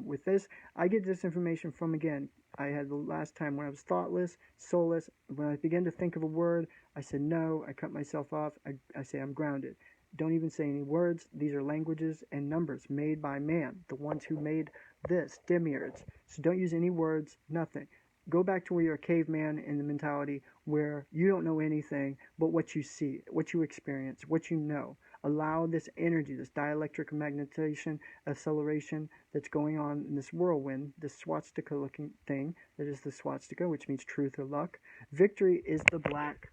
with this, I get this information from, again, I had the last time when I was thoughtless, soulless. When I began to think of a word, I said no, I cut myself off, I say I'm grounded. Don't even say any words. These are languages and numbers made by man, the ones who made this, demiurge. So don't use any words, nothing. Go back to where you're a caveman in the mentality where you don't know anything but what you see, what you experience, what you know. Allow this energy, this dielectric magnetization, acceleration that's going on in this whirlwind, this swastika looking thing that is the swastika, which means truth or luck. Victory is the black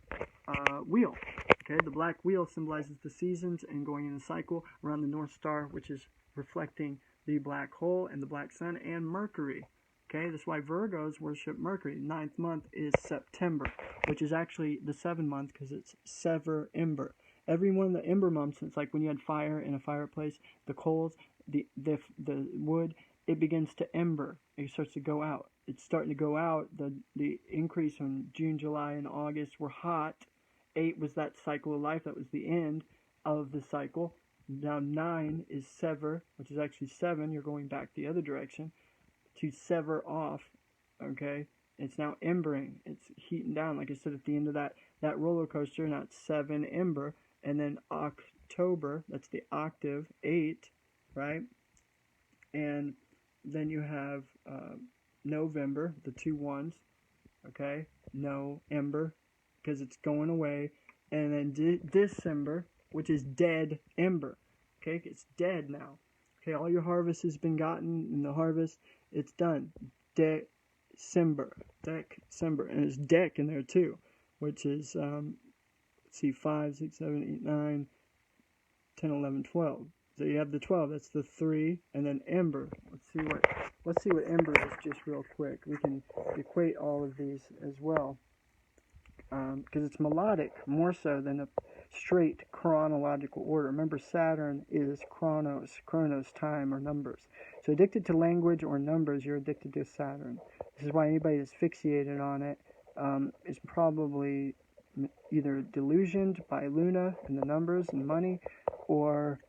wheel. Okay, the black wheel symbolizes the seasons and going in a cycle around the North Star, which is reflecting the black hole and the black sun and Mercury. Okay, that's why Virgos worship Mercury. 9th month is September, which is actually the 7th month because it's Sever Ember. Every one of the ember months, it's like when you had fire in a fireplace, the coals, the wood, it begins to ember. It starts to go out. It's starting to go out. The increase in June, July, and August were hot. 8 was that cycle of life. That was the end of the cycle. Now 9 is sever, which is actually 7. You're going back the other direction. To sever off, okay? It's now embering. It's heating down. Like I said at the end of that roller coaster, now it's 7 ember. And then October, that's the octave, 8, right? And then you have November, the 2 1s, okay? No ember, because it's going away. And then December, which is dead ember, okay? It's dead now. Okay, all your harvest has been gotten in the harvest. It's done. December. And there's deck in there too, which is, let's see, 5, 6, 7, 8, 9, 10, 11, 12. So you have the 12. That's the 3, and then ember. Let's see what ember is just real quick. We can equate all of these as well, because it's melodic more so than a straight chronological order. Remember, Saturn is chronos, time or numbers. So addicted to language or numbers, you're addicted to Saturn. This is why anybody that's fixated on it is probably either delusioned by Luna and the numbers and money, or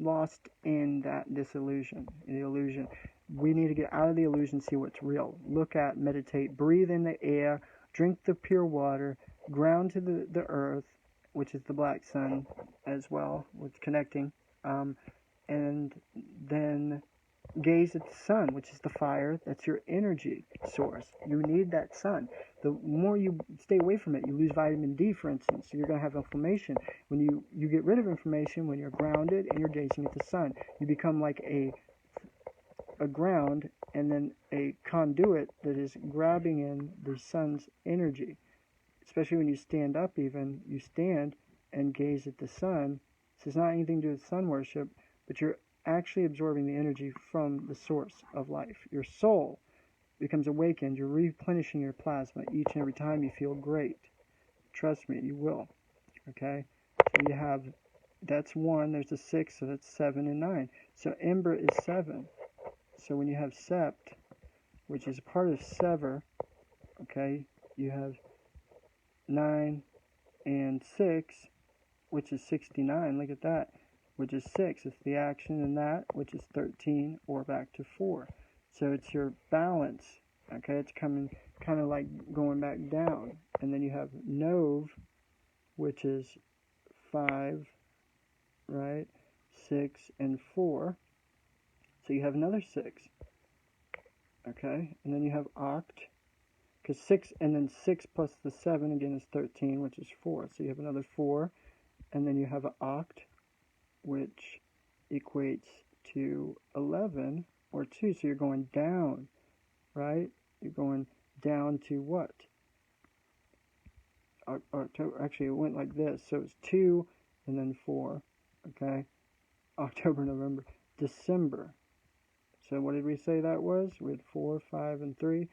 lost in that disillusion, the illusion. We need to get out of the illusion, see what's real. Look at, meditate, breathe in the air, drink the pure water, ground to the earth, which is the black sun as well, with connecting, and then gaze at the sun, which is the fire. That's your energy source. You need that sun. The more you stay away from it, you lose vitamin D, for instance. So you're going to have inflammation. When you get rid of inflammation, when you're grounded and you're gazing at the sun, you become like a ground and then a conduit that is grabbing in the sun's energy. Especially when you stand up even, you stand and gaze at the sun. This is not anything to do with sun worship, but you're actually absorbing the energy from the source of life. Your soul becomes awakened. You're replenishing your plasma each and every time you feel great. Trust me, you will. Okay? So you have, that's 1, there's a 6, so that's 7 and 9. So ember is 7. So when you have sept, which is part of sever, okay, you have 9 and 6, which is 69. Look at that, which is 6. It's the action in that, which is 13, or back to 4. So it's your balance. Okay, it's coming kind of like going back down. And then you have nov, which is 5, right? 6 and 4. So you have another 6. Okay, and then you have oct, because 6, and then 6 plus the 7 again is 13, which is 4. So you have another 4, and then you have an oct, which equates to 11 or 2. So you're going down, right? You're going down to what? Actually, it went like this. So it's 2 and then 4. Okay, October, November, December. So what did we say that was? We had 4, 5, and 3.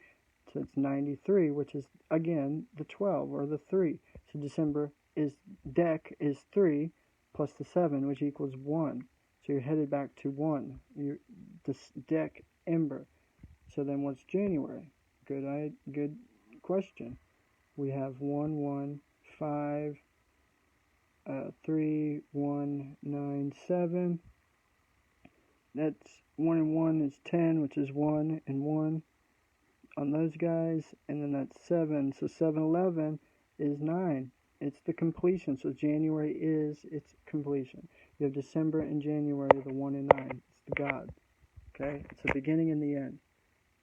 So it's 93, which is, again, the 12, or the 3. So December is, dec is 3 plus the 7, which equals 1. So you're headed back to 1. This dec ember. So then what's January? Good question. We have 1, 1, 5, 3, 1, 9, 7. That's 1 and 1 is 10, which is 1 and 1 on those guys. And then that's 7. So 7, 11 is 9. It's the completion. So January is its completion. You have December and January, the 1 and 9. It's the God. Okay, it's the beginning and the end.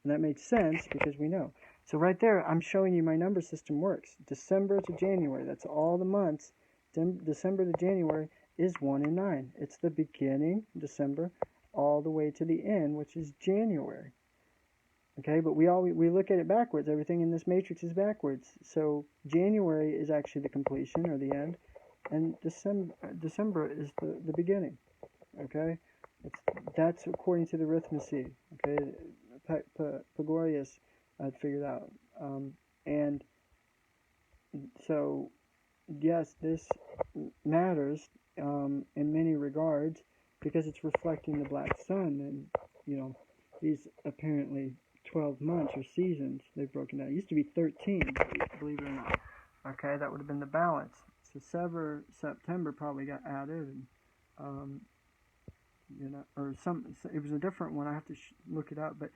And that makes sense because we know. So right there, I'm showing you my number system works. December to January, that's all the months. December to January is 1 and 9. It's the beginning, December, all the way to the end, which is January. Okay, but we look at it backwards. Everything in this matrix is backwards. So January is actually the completion or the end, and December is the beginning. Okay, that's according to the arithmetic. Okay, Pythagoras had figured out, and so yes, this matters in many regards because it's reflecting the black sun, and these apparently 12 months or seasons they've broken down. It used to be 13, believe it or not. Okay, that would have been the balance. So September probably got added, and or it was a different one. I have to look it up, but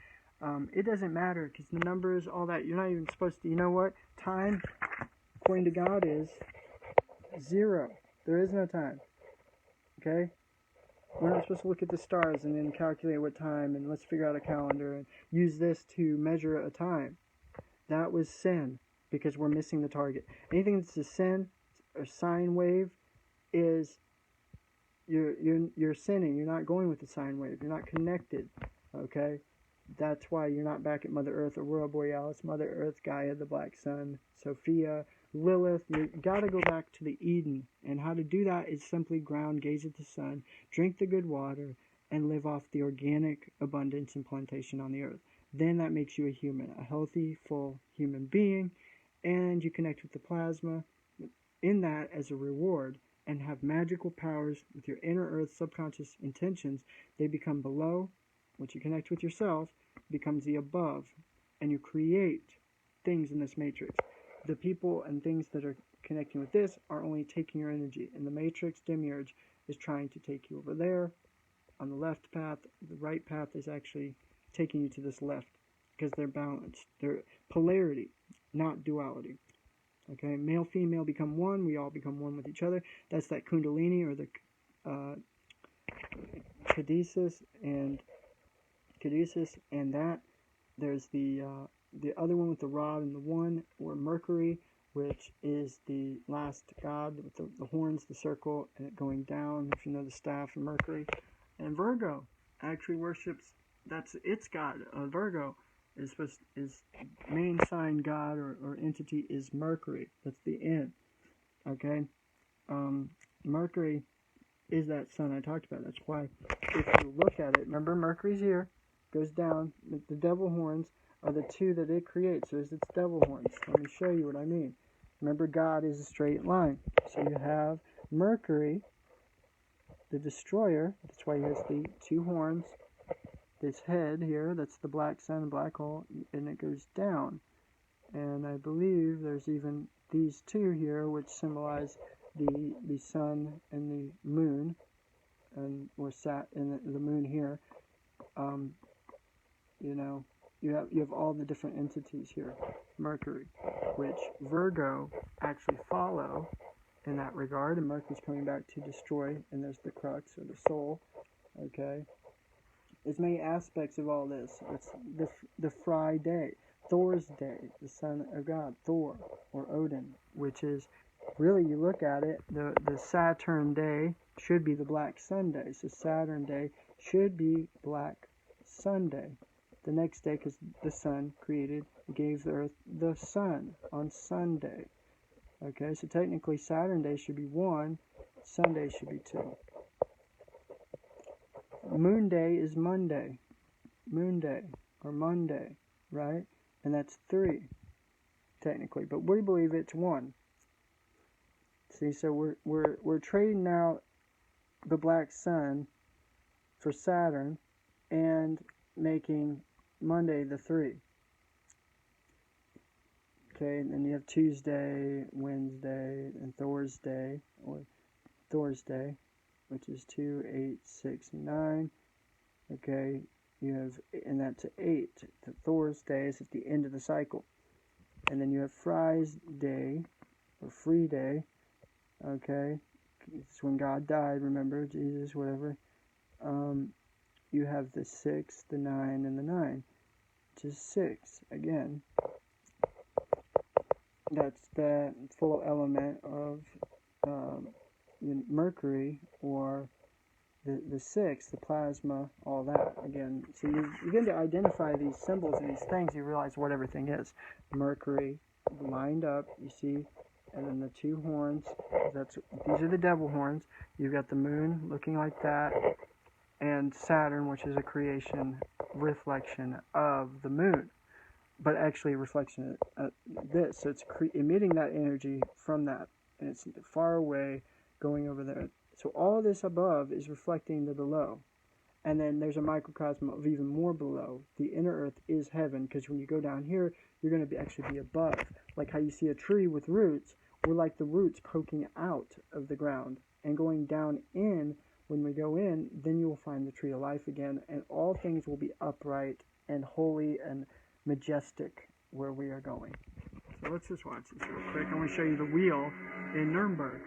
it doesn't matter because the numbers, all that, you're not even supposed to. You know what? Time, according to God, is 0. There is no time. Okay. We're not supposed to look at the stars and then calculate what time and let's figure out a calendar and use this to measure a time. That was sin because we're missing the target. Anything that's a sin or sine wave is you're sinning. You're not going with the sine wave. You're not connected. Okay? That's why you're not back at Mother Earth, Aurora Borealis, Mother Earth, Gaia, the Black Sun, Sophia, Lilith. You got to go back to the Eden, and how to do that is simply ground, gaze at the sun, drink the good water, and live off the organic abundance and plantation on the earth. Then that makes you a human, a healthy, full human being, and you connect with the plasma in that as a reward and have magical powers with your inner earth subconscious intentions. They become below. Once you connect with yourself, becomes the above, and you create things in this matrix. The people and things that are connecting with this are only taking your energy. And the matrix demiurge is trying to take you over there on the left path. The right path is actually taking you to this left because they're balanced. They're polarity, not duality. Okay, male, female become one. We all become one with each other. That's that kundalini or the caduceus and that. There's the other one with the rod and the one, or Mercury, which is the last god with the horns, the circle, and it going down, if you know the staff of Mercury. And Virgo actually worships, that's its god. Virgo is main sign god or entity is Mercury. That's the end. Okay? Mercury is that sun I talked about. That's why if you look at it, remember Mercury's here, goes down, the devil horns are the two that it creates. So it's devil horns. Let me show you what I mean. Remember, God is a straight line. So you have Mercury, the destroyer. That's why he has the two horns. This head here, that's the black sun, black hole, and it goes down. And I believe there's even these two here, which symbolize the sun and the moon, and or the moon here. You have all the different entities here. Mercury, which Virgo actually follow in that regard, and Mercury's coming back to destroy, and there's the crux or the soul. Okay, there's many aspects of all this. It's the Friday, Thor's day, the son of God, Thor or Odin, which is really, you look at it, the Saturn day should be the Black Sunday. So Saturn day should be Black Sunday. The next day, because the sun gave the earth the sun on Sunday. Okay, so technically Saturn day should be 1, Sunday should be 2. Moon day is Monday. Moon day, or Monday, right? And that's 3, technically. But we believe it's 1. See, so we're trading now the black sun for Saturn and making Monday the 3. Okay, and then you have Tuesday, Wednesday, and Thursday, which is 2, 8, 6, 9. Okay, you have, and that's 8. The Thursday is at the end of the cycle. And then you have Friday, or free day. Okay, it's when God died, remember, Jesus, whatever. you have the 6, the 9, and the 9, which is 6. Again, that's the full element of mercury, or the 6, the plasma, all that. Again, so you begin to identify these symbols and these things, you realize what everything is. Mercury lined up, you see, and then the 2 horns, these are the devil horns. You've got the moon looking like that, and Saturn, which is a reflection of the moon, but actually a reflection of this. So it's emitting that energy from that, and it's far away, going over there. So all this above is reflecting the below. And then there's a microcosm of even more below. The inner earth is heaven, because when you go down here, you're going to actually be above. Like how you see a tree with roots, we're like the roots poking out of the ground and going down in. When we go in, then you will find the tree of life again, and all things will be upright and holy and majestic where we are going. So let's just watch this real quick. I'm going to show you the wheel in Nuremberg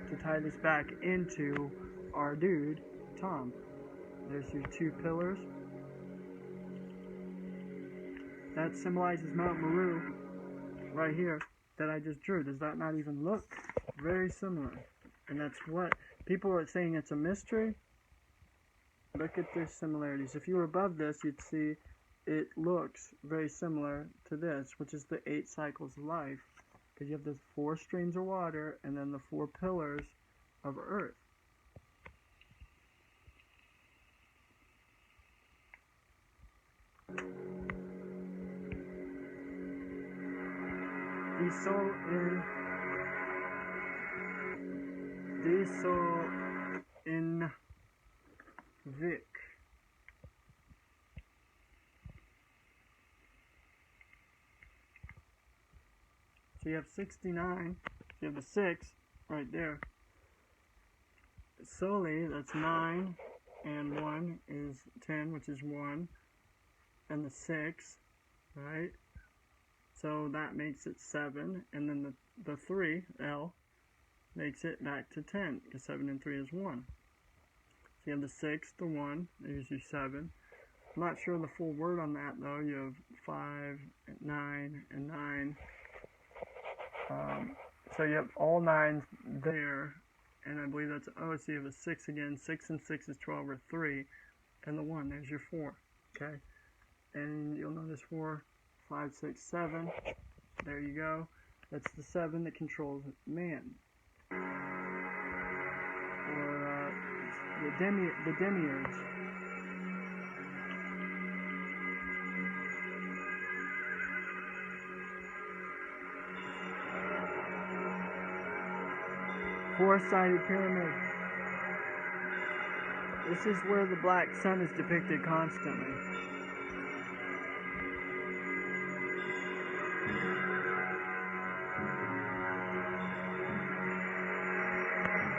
to tie this back into our dude, Tom. There's your 2 pillars. That symbolizes Mount Meru right here that I just drew. Does that not even look very similar? And that's what people are saying, it's a mystery. Look at their similarities. If you were above this, you'd see it looks very similar to this, which is the 8 cycles of life. Because you have the 4 streams of water and then the 4 pillars of earth. In Vic. So you have 69, you have the 6 right there. Soli, that's 9, and 1 is 10, which is 1, and the 6, right? So that makes it 7, and then the 3, L, makes it back to 10, because 7 and 3 is 1. So you have the 6, the 1, there's your 7. I'm not sure the full word on that, though. You have 5, 9, and 9. So you have all 9s there, and I believe that's, so you have a 6 again. 6 and 6 is 12, or 3, and the 1, there's your 4, okay? And you'll notice 4, 5, 6, 7, there you go. That's the 7 that controls man. Or the demiurge. Four-sided pyramid. This is where the black sun is depicted constantly.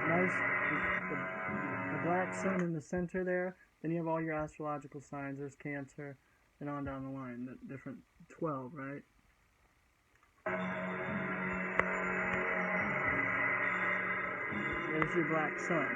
Nice, the black sun in the center there. Then you have all your astrological signs. There's Cancer, and on down the line, the different 12, right? There's your black sun.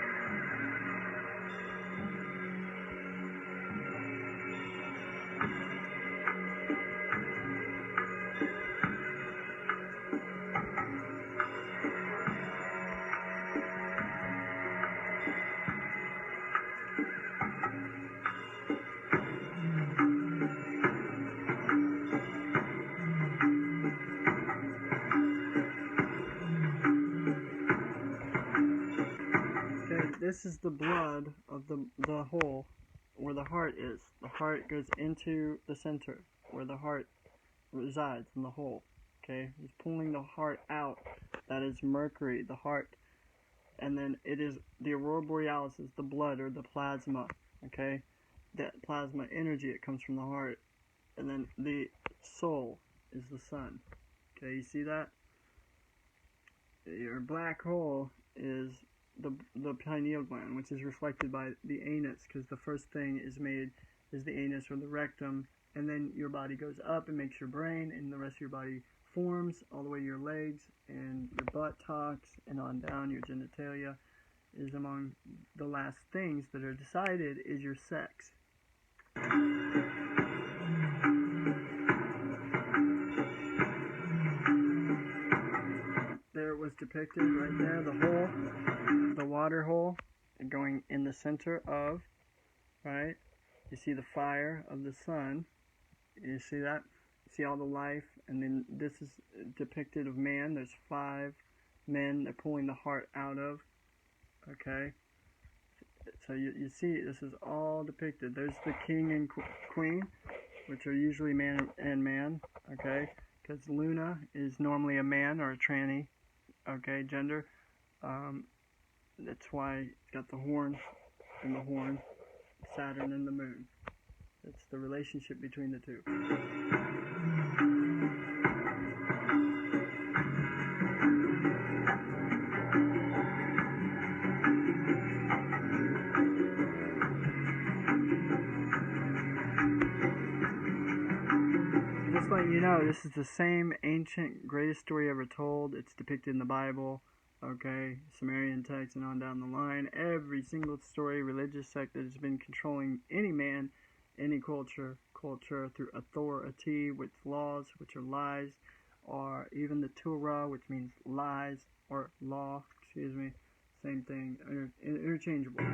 This is the blood of the hole where the heart is. The heart goes into the center where the heart resides in the hole. Okay, he's pulling the heart out. That is Mercury, the heart. And then it is the aurora borealis is the blood or the plasma. Okay, that plasma energy, it comes from the heart. And then the soul is the sun. Okay, you see that? Your black hole is the pineal gland, which is reflected by the anus, because the first thing is the anus or the rectum, and then your body goes up and makes your brain, and the rest of your body forms all the way to your legs and your buttocks and on down. Your genitalia is among the last things that are decided is your sex. There it was depicted right there, the hole, the water hole, and going in the center of, right? You see the fire of the sun. You see that? You see all the life, and then this is depicted of man. There's 5 men they're pulling the heart out of. Okay? So you see, this is all depicted. There's the king and queen, which are usually man and man. Okay? Because Luna is normally a man or a tranny. Okay, gender. That's why it's got the horn and the horn, Saturn and the moon. That's the relationship between the two. Just letting you know, this is the same ancient, greatest story ever told. It's depicted in the Bible, okay, Sumerian text and on down the line. Every single story, religious sect that has been controlling any man, any culture through authority with laws, which are lies, or even the Torah, which means lies, or law, excuse me, same thing, interchangeable.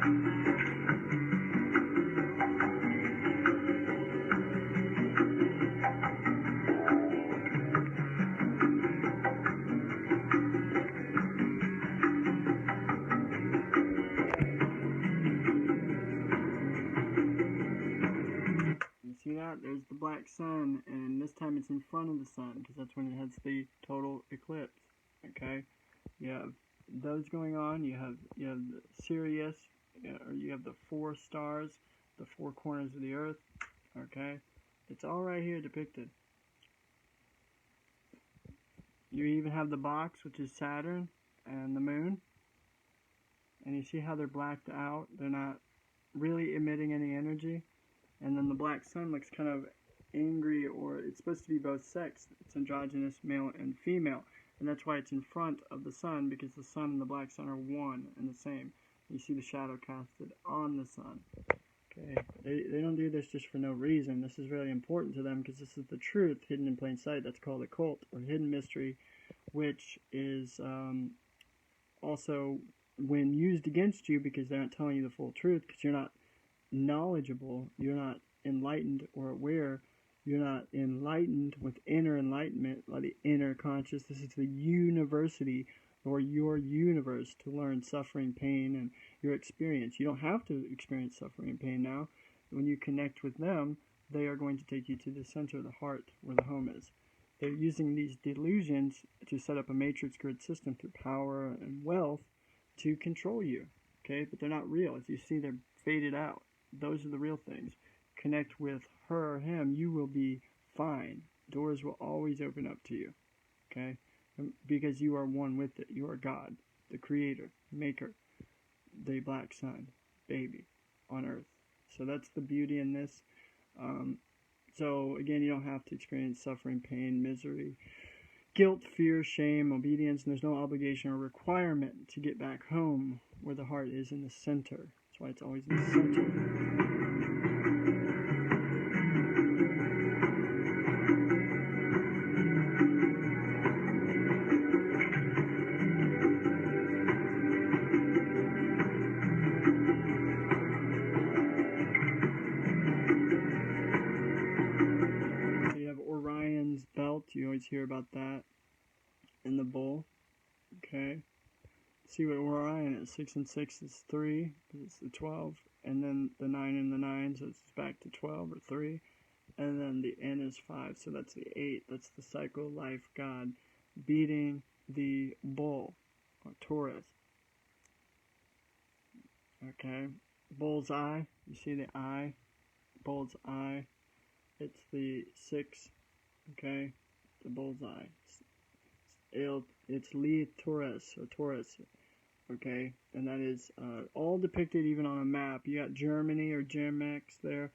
See that? There's the black sun, and this time it's in front of the sun, because that's when it has the total eclipse. Okay? You have those going on. You have the Sirius, or you have the 4 stars, the 4 corners of the earth. Okay? It's all right here depicted. You even have the box, which is Saturn, and the moon. And you see how they're blacked out? They're not really emitting any energy. And then the black sun looks kind of angry, or it's supposed to be both sex. It's androgynous, male and female. And that's why it's in front of the sun, because the sun and the black sun are one and the same. You see the shadow casted on the sun. Okay, they don't do this just for no reason. This is really important to them, because this is the truth hidden in plain sight. That's called occult, or hidden mystery, which is also, when used against you, because they're not telling you the full truth, because you're not knowledgeable, you're not enlightened or aware, you're not enlightened with inner enlightenment, like the inner conscious. This is the university, or your universe, to learn suffering, pain, and your experience. You don't have to experience suffering and pain now. When you connect with them, they are going to take you to the center of the heart, where the home is. They're using these delusions to set up a matrix grid system through power and wealth to control you. Okay, but they're not real. As you see, they're faded out. Those are the real things. Connect with her or him, you will be fine. Doors will always open up to you. Okay? Because you are one with it. You are God, the creator, maker, the black sun, baby on earth. So that's the beauty in this. So again, you don't have to experience suffering, pain, misery, guilt, fear, shame, obedience, and there's no obligation or requirement to get back home where the heart is in the center. That's why it's always in the center. So you have Orion's belt. You always hear about that in the bull. Okay. See what Orion is. 6 and 6 is 3, because it's the 12, and then the 9 and the 9, so it's back to 12 or 3, and then the N is 5, so that's the 8. That's the cycle life god beating the bull, or Taurus. Okay, bull's eye. You see the eye, bull's eye. It's the 6. Okay, the bull's eye. It's Lee Taurus, or Taurus. Okay, and that is all depicted even on a map. You got Germany, or Germex there.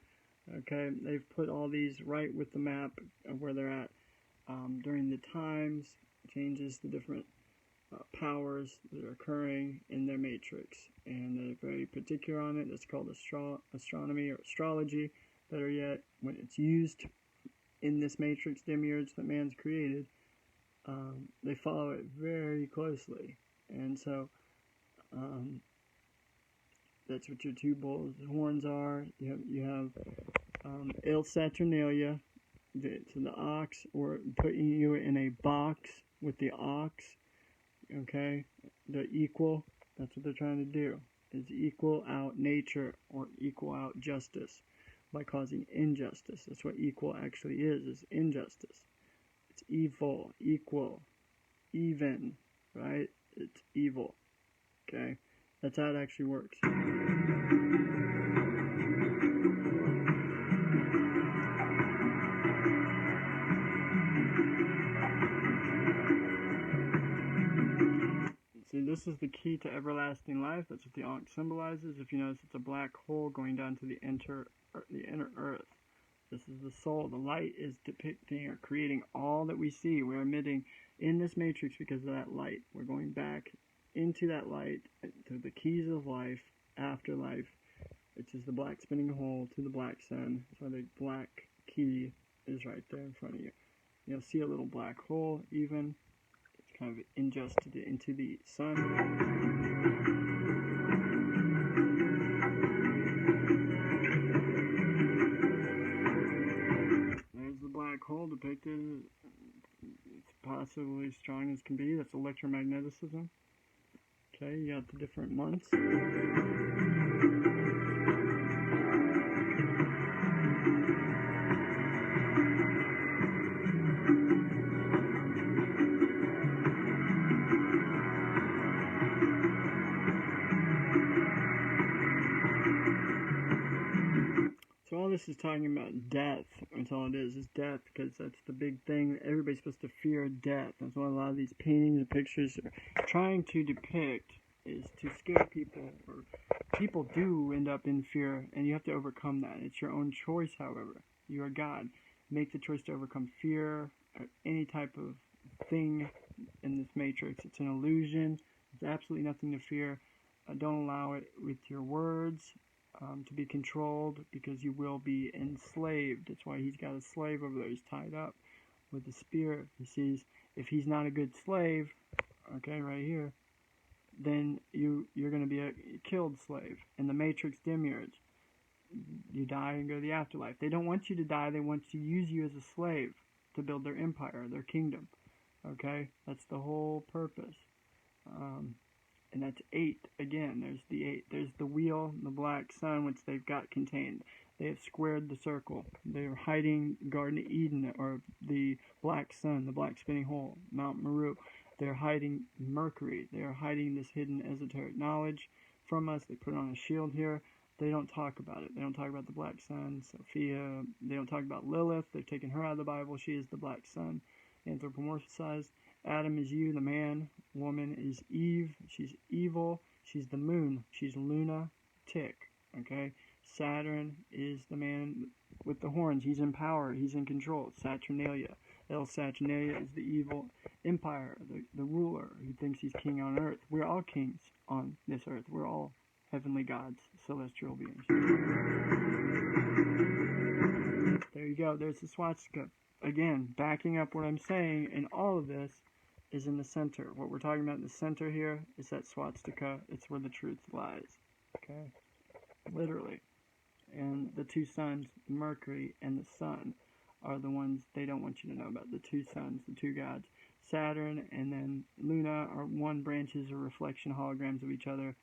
Okay, they've put all these right with the map of where they're at during the times, changes, the different powers that are occurring in their matrix, and they're very particular on it. It's called astronomy or astrology, Better yet, when it's used in this matrix demiurge that man's created, they follow it very closely. And so that's what your two bull's horns are. You have Il Saturnalia, to the ox, or putting you in a box with the ox, okay? The equal, that's what they're trying to do, is equal out nature or equal out justice by causing injustice. That's what equal actually is injustice. It's evil, equal, even, right? It's evil, okay? That's how it actually works. See, this is the key to everlasting life. That's what the Ankh symbolizes. If you notice, it's a black hole going down to the inner earth. This is the soul. The light is depicting or creating all that we see. We're emitting in this matrix because of that light. We're going back into that light, to the keys of life, afterlife, which is the black spinning hole to the black sun. That's why the black key is right there in front of you. You'll see a little black hole even. It's kind of injusted into the sun. There's the black hole depicted. It's possibly as strong as can be. That's electromagnetism. Okay, you got the different months. So all this is talking about death. That's all it is death, because that's the big thing. Everybody's supposed to fear death. That's what a lot of these paintings and pictures are trying to depict, is to scare people. Or people do end up in fear, and you have to overcome that. It's your own choice, however. You are God. Make the choice to overcome fear or any type of thing in this matrix. It's an illusion. There's absolutely nothing to fear. Don't allow it with your words. To be controlled, because you will be enslaved. That's why he's got a slave over there. He's tied up with the spirit. He sees if he's not a good slave, okay, right here, then you're going to be a killed slave. In the matrix demiurge, you die and go to the afterlife. They don't want you to die. They want to use you as a slave to build their empire, their kingdom. Okay, that's the whole purpose. And that's 8. Again, there's the 8. There's the wheel, the black sun, which they've got contained. They have squared the circle. They are hiding Garden of Eden, or the black sun, the black spinning hole, Mount Meru. They're hiding Mercury. They are hiding this hidden esoteric knowledge from us. They put it on a shield here. They don't talk about it. They don't talk about the black sun, Sophia. They don't talk about Lilith. They've taken her out of the Bible. She is the black sun, anthropomorphized. Adam is you, the man. Woman is Eve. She's evil. She's the moon. She's lunatic. Okay? Saturn is the man with the horns. He's in power. He's in control. Saturnalia. El Saturnalia is the evil empire, the ruler who thinks he's king on earth. We're all kings on this earth. We're all heavenly gods, celestial beings. There you go. There's the swastika. Again, backing up what I'm saying, and all of this is in the center. What we're talking about in the center here is that swastika. It's where the truth lies. Okay? Literally. And the two suns, Mercury and the sun, are the ones they don't want you to know about. The two suns, the two gods. Saturn and then Luna are one branches or reflection holograms of each other.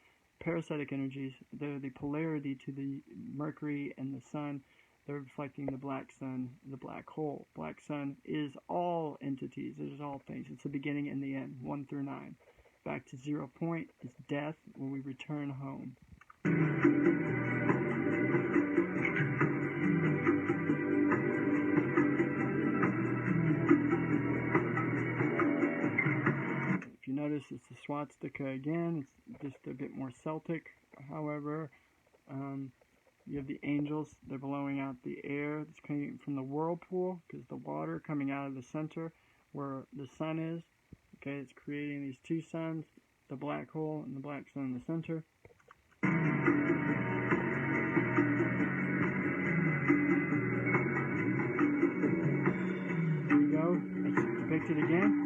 Parasitic energies. They're the polarity to the Mercury and the sun. They're reflecting the black sun, the black hole. Black sun is all entities. It is all things. It's the beginning and the end, 1 through 9. Back to 0 point is death, when we return home. If you notice, it's the swastika again. It's just a bit more Celtic. However, you have the angels. They're blowing out the air that's coming from the whirlpool, because the water coming out of the center where the sun is. Okay, it's creating these two suns, the black hole and the black sun in the center. There you go. It's depicted again.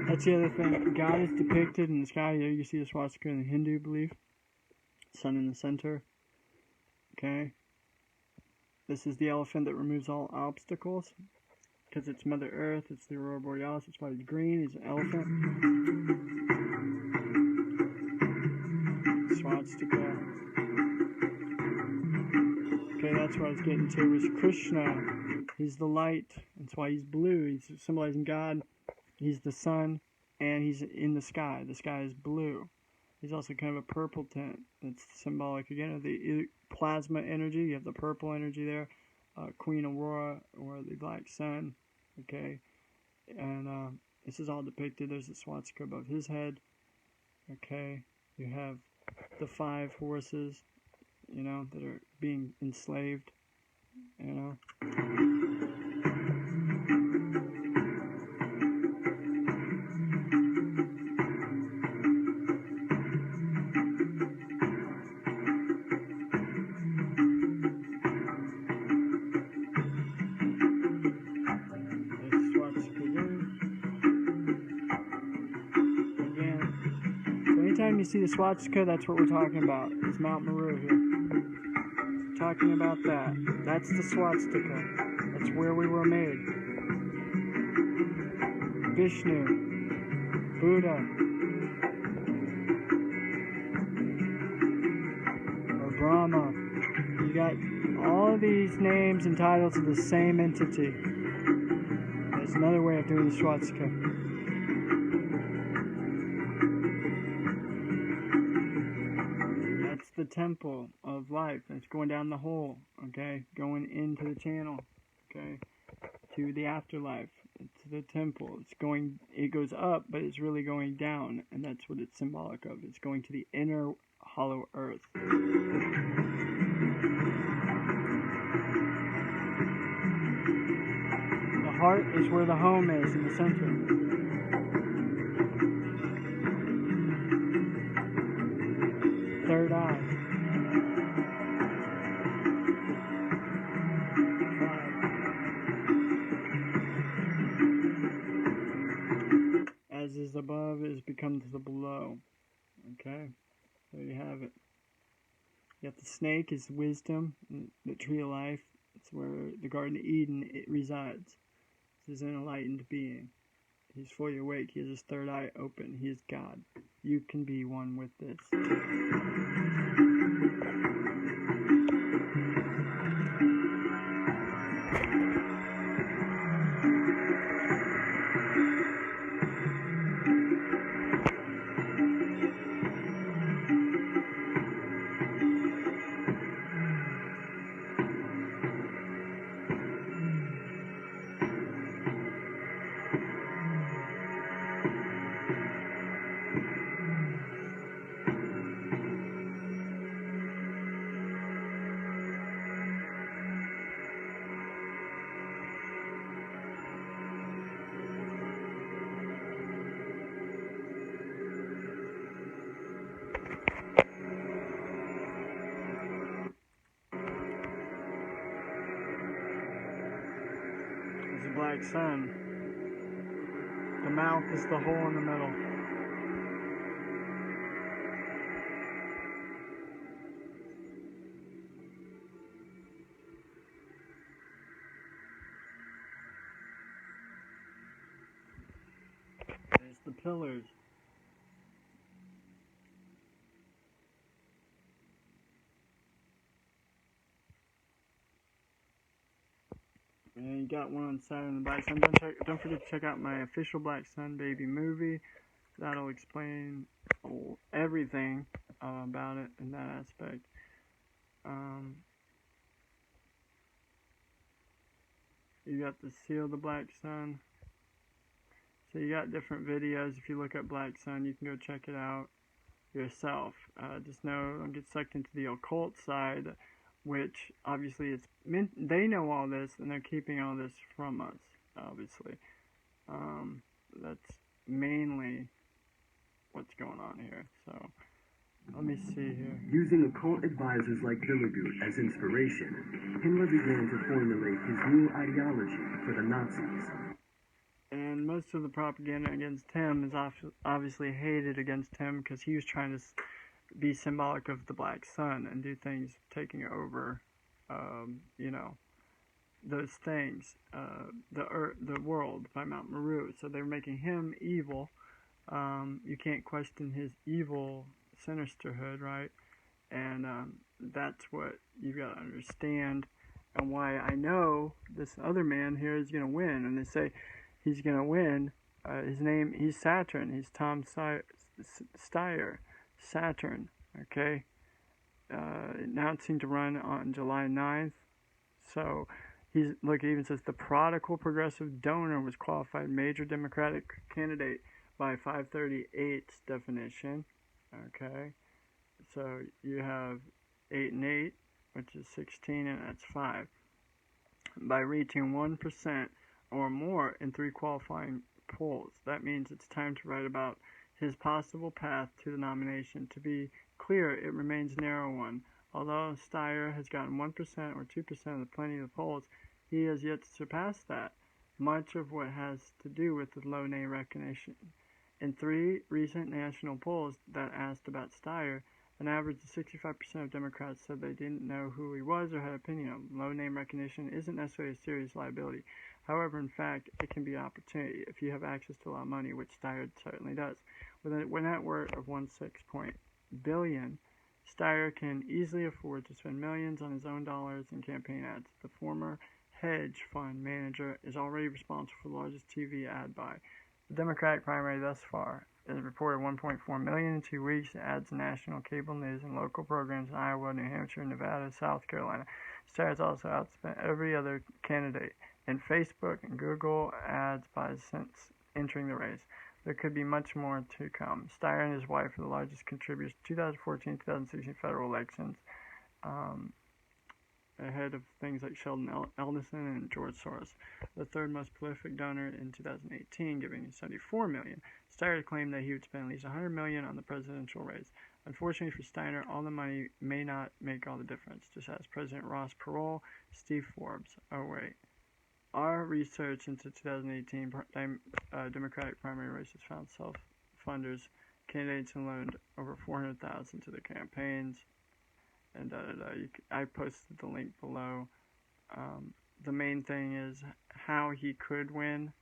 That's the other thing. God is depicted in the sky. Here you see the swastika in the Hindu belief. Sun in the center. Okay. This is the elephant that removes all obstacles. Because it's Mother Earth. It's the Aurora Borealis. That's why he's green. He's an elephant. Swastika. Okay, that's what I was getting to. Was Krishna. He's the light. That's why he's blue. He's symbolizing God. He's the sun, and he's in the sky. The sky is blue. He's also kind of a purple tint. It's symbolic, again, of the plasma energy. You have the purple energy there. Queen Aurora, or the black sun. Okay? And this is all depicted. There's a swastika above his head. Okay? You have the 5 horses, you know, that are being enslaved. You know? You see the swastika, that's what we're talking about. It's Mount Meru here. Talking about that. That's the swastika. That's where we were made. Vishnu, Buddha, or Brahma. You got all of these names and titles of the same entity. There's another way of doing the swastika. The temple of life. It's going down the hole, okay? Going into the channel, okay? To the afterlife. It's the temple. It goes up, but it's really going down, and that's what it's symbolic of. It's going to the inner hollow earth. The heart is where the home is, in the center. Third eye. As is above is becomes the below. Okay? There you have it. You got the snake is wisdom, the tree of life. It's where the Garden of Eden resides. This is an enlightened being. He's fully awake. He has his third eye open. He is God. You can be one with this. Black sun. The mouth is the hole in the middle. There's the pillars. And you got one on Saturn and the Black Sun. Don't forget to check out my official Black Sun Baby movie. That'll explain everything about it in that aspect. You got the Seal of the Black Sun. So you got different videos. If you look up Black Sun, you can go check it out yourself. Just know, don't get sucked into the occult side. which obviously they know all this and they're keeping all this from us, obviously. That's mainly what's going on here. So let me see here. Using occult advisors like Billigut as inspiration, Himmler began to formulate his new ideology for the Nazis. And most of the propaganda against him is obviously hated against him because he was trying to be symbolic of the Black Sun and do things taking over, those things, the world by Mount Meru. So they're making him evil. You can't question his evil sinisterhood, right? And that's what you've got to understand, and why I know this other man here is going to win. And they say he's going to win. He's SATURN. He's Tom Steyer. SATURN, okay? Announcing to run on July 9th. So it even says the prodigal progressive donor was qualified major Democratic candidate by 538's definition. Okay, so you have 8 and 8, which is 16, and that's 5. By reaching 1% or more in 3 qualifying polls, that means it's time to write about his possible path to the nomination. To be clear, it remains a narrow one. Although Steyer has gotten 1% or 2% of the plenty of the polls, he has yet to surpass that, much of what has to do with the low name recognition. In 3 recent national polls that asked about Steyer, an average of 65% of Democrats said they didn't know who he was or had an opinion of him. Low name recognition isn't necessarily a serious liability. However, in fact, it can be an opportunity if you have access to a lot of money, which Steyer certainly does. With a net worth of $1.6 billion, Steyer can easily afford to spend millions on his own dollars in campaign ads. The former hedge fund manager is already responsible for the largest TV ad buy. The Democratic primary thus far has reported $1.4 million in 2 weeks. It adds national cable news and local programs in Iowa, New Hampshire, Nevada, South Carolina. Steyer has also outspent every other candidate in Facebook and Google ads buys since entering the race. There could be much more to come. Steyer and his wife are the largest contributors to 2014-2016 federal elections, ahead of things like Sheldon Adelson and George Soros. The third most prolific donor in 2018, giving $74 million. Steyer claimed that he would spend at least $100 million on the presidential race. Unfortunately for Steyer, all the money may not make all the difference, just as President Ross Perot, Steve Forbes. Oh wait. Our research into 2018 Democratic primary races found self-funders, candidates who loaned over $400,000 to their campaigns, and I posted the link below. The main thing is how he could win.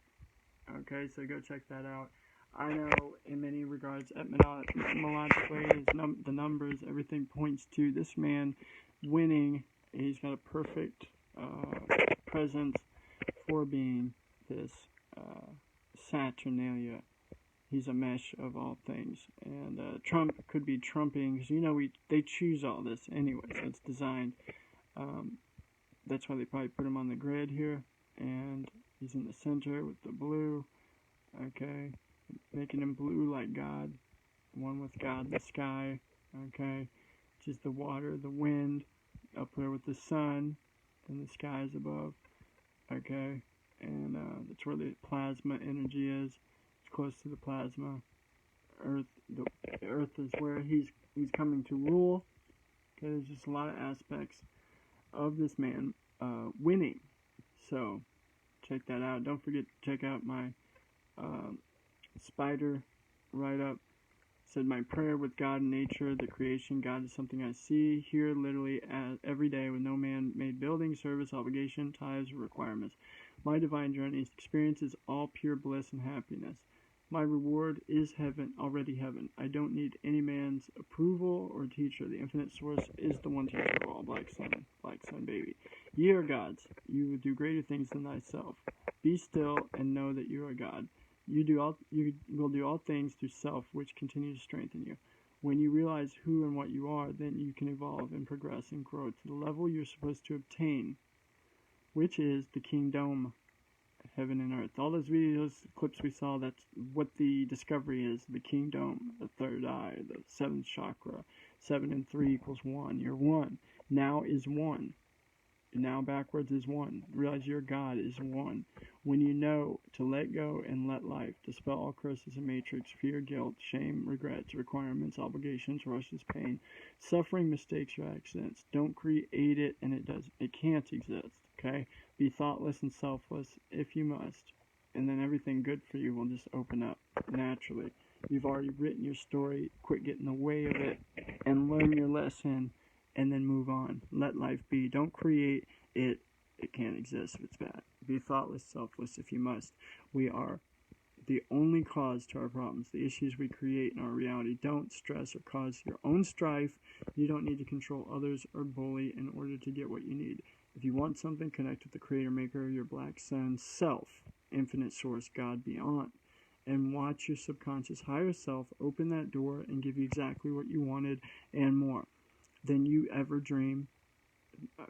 Okay, so go check that out. I know in many regards, etymologically, the numbers, everything points to this man winning. He's got a perfect presence for being this Saturnalia. He's a mesh of all things, and Trump could be trumping, because they choose all this anyway, so it's designed. That's why they probably put him on the grid here, and he's in the center with the blue. Okay, making him blue like God, one with God, the sky. Okay, which is the water, the wind, up there with the sun, and the skies above. Okay, and that's where the plasma energy is. It's close to the plasma. The Earth is where he's coming to rule. Okay, there's just a lot of aspects of this man winning. So check that out. Don't forget to check out my spider write-up. Said my prayer with God and nature, the creation. God is something I see, hear literally every day with no man-made building, service, obligation, ties, or requirements. My divine journey experiences all pure bliss and happiness. My reward is heaven, already heaven. I don't need any man's approval or teacher. The infinite source is the one teacher of all. Black sun baby. Ye are gods. You will do greater things than thyself. Be still and know that you are God. You will do all things through self, which continue to strengthen you. When you realize who and what you are, then you can evolve and progress and grow to the level you're supposed to obtain, which is the kingdom, heaven and earth. All those videos, clips we saw, that's what the discovery is. The kingdom, the third eye, the seventh chakra. 7 and 3 equals 1. You're 1. Now is one. Now backwards is one. Realize your God is one. When you know to let go and let life, dispel all curses and matrix, fear, guilt, shame, regrets, requirements, obligations, rushes, pain, suffering, mistakes, or accidents. Don't create it, and it can't exist. Okay? Be thoughtless and selfless if you must, and then everything good for you will just open up naturally. You've already written your story. Quit getting in the way of it, and learn your lesson. And then move on. Let life be. Don't create it. It can't exist if it's bad. Be thoughtless, selfless if you must. We are the only cause to our problems. The issues we create in our reality. Don't stress or cause your own strife. You don't need to control others or bully in order to get what you need. If you want something, connect with the Creator, Maker, your Black Sun, Self, Infinite Source, God beyond. And watch your subconscious higher self open that door and give you exactly what you wanted and more than you ever dream,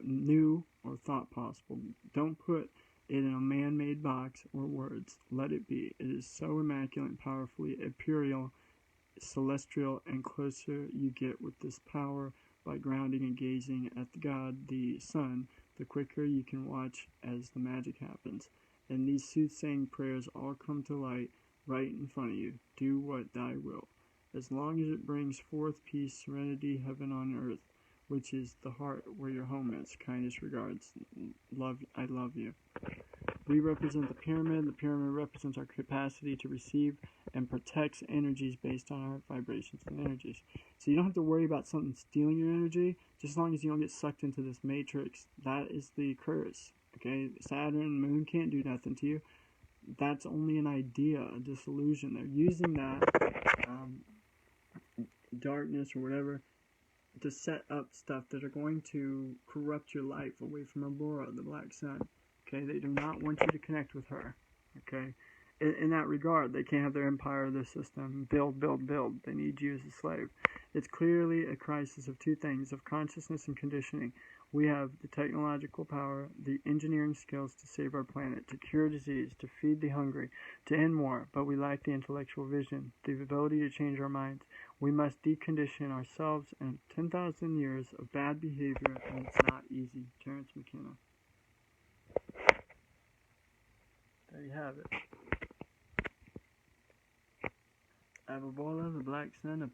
knew, or thought possible. Don't put it in a man-made box or words. Let it be. It is so immaculate and powerfully ethereal, celestial, and closer you get with this power by grounding and gazing at God, the Sun, the quicker you can watch as the magic happens. And these soothsaying prayers all come to light right in front of you. Do what thy will. As long as it brings forth peace, serenity, heaven on earth, which is the heart where your home is. Kindest regards. I love you. We represent the pyramid. The pyramid represents our capacity to receive and protects energies based on our vibrations and energies. So you don't have to worry about something stealing your energy, just as long as you don't get sucked into this matrix. That is the curse. Okay? Saturn, the moon can't do nothing to you. That's only an idea, a disillusion. They're using that darkness or whatever to set up stuff that are going to corrupt your life away from Abbabola, the Black Sun. Okay, they do not want you to connect with her. Okay, in that regard, they can't have their empire, their system, build. They need you as a slave. It's clearly a crisis of two things, of consciousness and conditioning. We have the technological power, the engineering skills to save our planet, to cure disease, to feed the hungry, to end war, but we lack the intellectual vision, the ability to change our minds. We must decondition ourselves in 10,000 years of bad behavior, and it's not easy. Terence McKenna. There you have it. Abbabola, the Black Sun of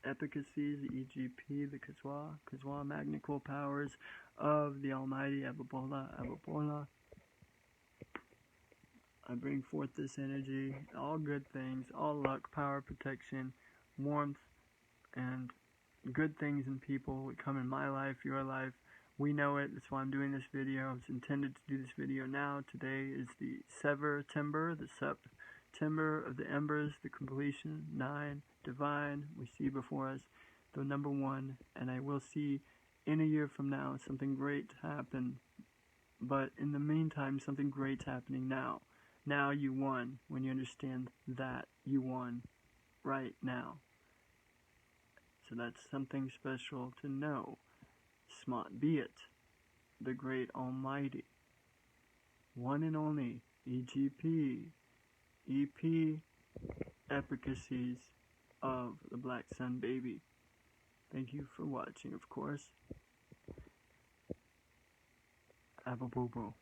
Epicesy, the EGP, the Kazwa magnical powers of the Almighty Abbabola. I bring forth this energy, all good things, all luck, power, protection, warmth, and good things in people would come in my life, your life. We know it. That's why I'm doing this video. I was intended to do this video now. Today is the September of the embers, the completion, 9, Devine. We see before us the number 1, and I will see in a year from now something great happen. But in the meantime, something great's happening now. Now you won. When you understand that, you won right now. So that's something special to know. Smart be it, the great almighty, one and only EGP, EP, Epicesy of the Black Sun baby. Thank you for watching, of course. Abbabola.